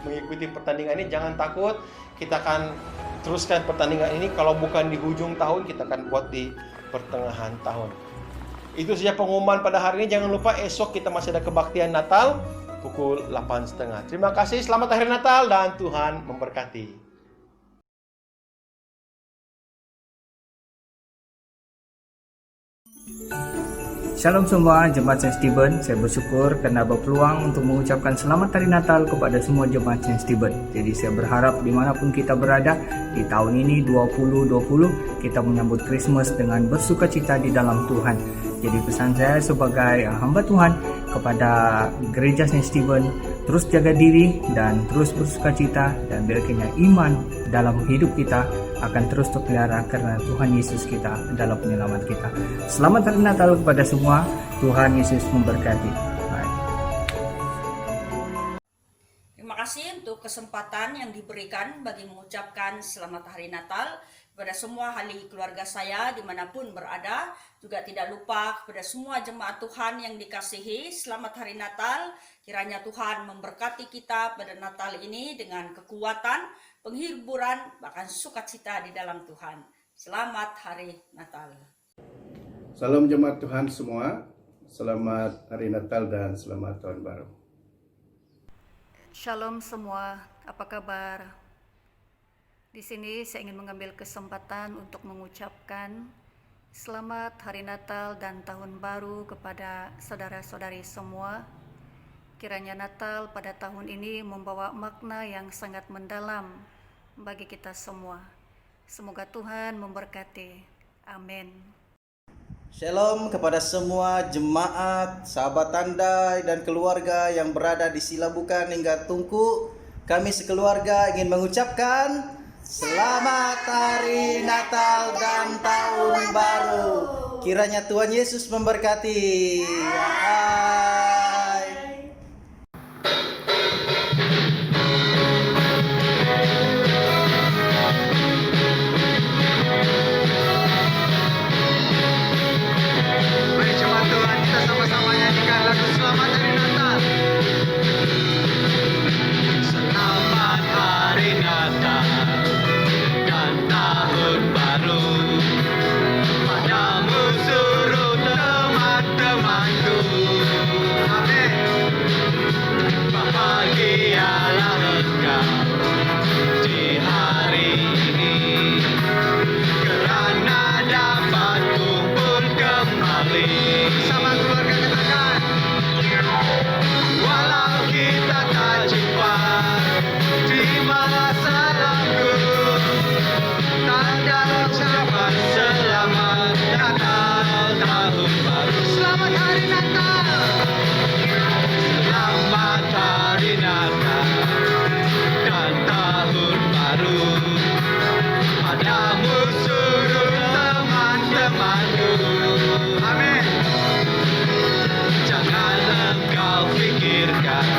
mengikuti pertandingan ini, jangan takut. Kita akan teruskan pertandingan ini. Kalau bukan di ujung tahun, kita akan buat di pertengahan tahun. Itu saja pengumuman pada hari ini. Jangan lupa esok kita masih ada kebaktian Natal pukul 8.30. Terima kasih, selamat hari Natal dan Tuhan memberkati. Shalom semua jemaat Saint Stephen, saya bersyukur karena berpeluang untuk mengucapkan selamat hari Natal kepada semua jemaat Saint Stephen. Jadi saya berharap dimanapun kita berada di tahun ini 2020 kita menyambut Christmas dengan bersukacita di dalam Tuhan. Jadi pesan saya sebagai hamba Tuhan kepada gereja Saint Stephen, terus jaga diri dan terus bersukacita, dan biarkan iman dalam hidup kita akan terus terpelihara karena Tuhan Yesus kita adalah penyelamat kita. Selamat hari Natal kepada semua. Tuhan Yesus memberkati. Bye. Terima kasih untuk kesempatan yang diberikan bagi mengucapkan selamat hari Natal kepada semua ahli keluarga saya dimanapun berada. Juga tidak lupa kepada semua jemaat Tuhan yang dikasihi, selamat hari Natal. Kiranya Tuhan memberkati kita pada Natal ini dengan kekuatan, penghiburan, bahkan sukacita di dalam Tuhan. Selamat hari Natal. Salam jemaat Tuhan semua. Selamat hari Natal dan selamat tahun baru. Shalom semua, apa kabar? Di sini saya ingin mengambil kesempatan untuk mengucapkan selamat hari Natal dan tahun baru kepada saudara-saudari semua. Kiranya Natal pada tahun ini membawa makna yang sangat mendalam bagi kita semua. Semoga Tuhan memberkati. Amin. Shalom kepada semua jemaat, sahabat Tandai dan keluarga yang berada di Silabukan hingga Tungku. Kami sekeluarga ingin mengucapkan selamat hari Natal dan tahun baru. Kiranya Tuhan Yesus memberkati. Mari jemaat Tuhan, kita sama-sama nyanyikan lagu Selamat Hari Natal. Selamat Hari Natal dan Tahun Baru. Padamu seluruh teman-temanku. Amin. Bahagialah engkau di hari ini, kerana dapat kumpul kembali. Sama keluarga katakan, walau kita tak jumpa di masa lalu, tanda ucapan selamat Natal tahun baru. Selamat hari Natal. Selamat hari Natal dan tahun baru. Padamu seluruh teman-temanku. Amin. Jangan engkau fikirkan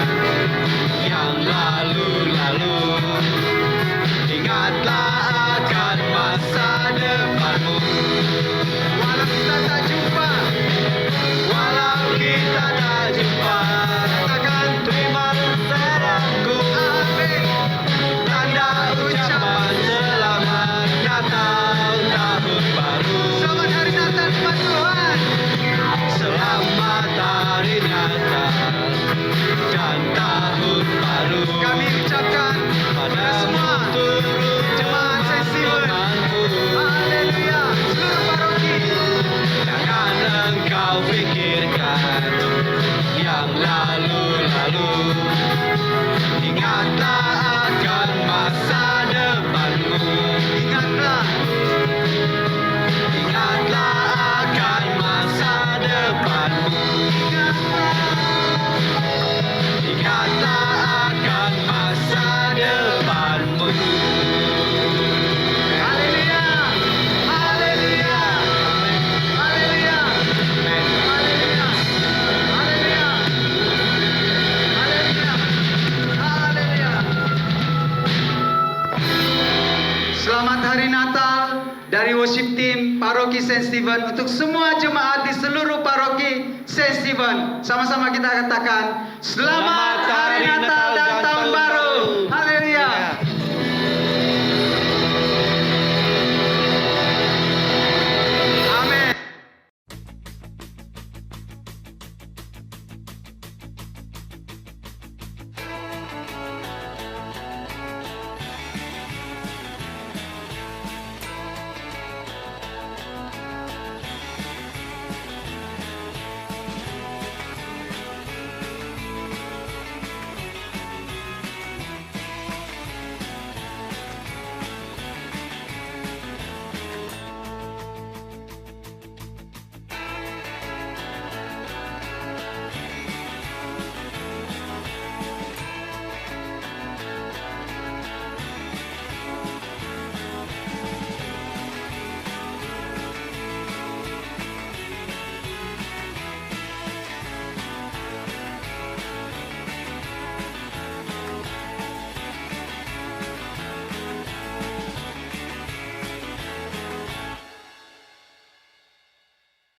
Selamat Hari Natal dari worship team Paroki Saint Stephen untuk semua jemaat di seluruh Paroki Saint Stephen. Sama-sama kita katakan Selamat Hari Natal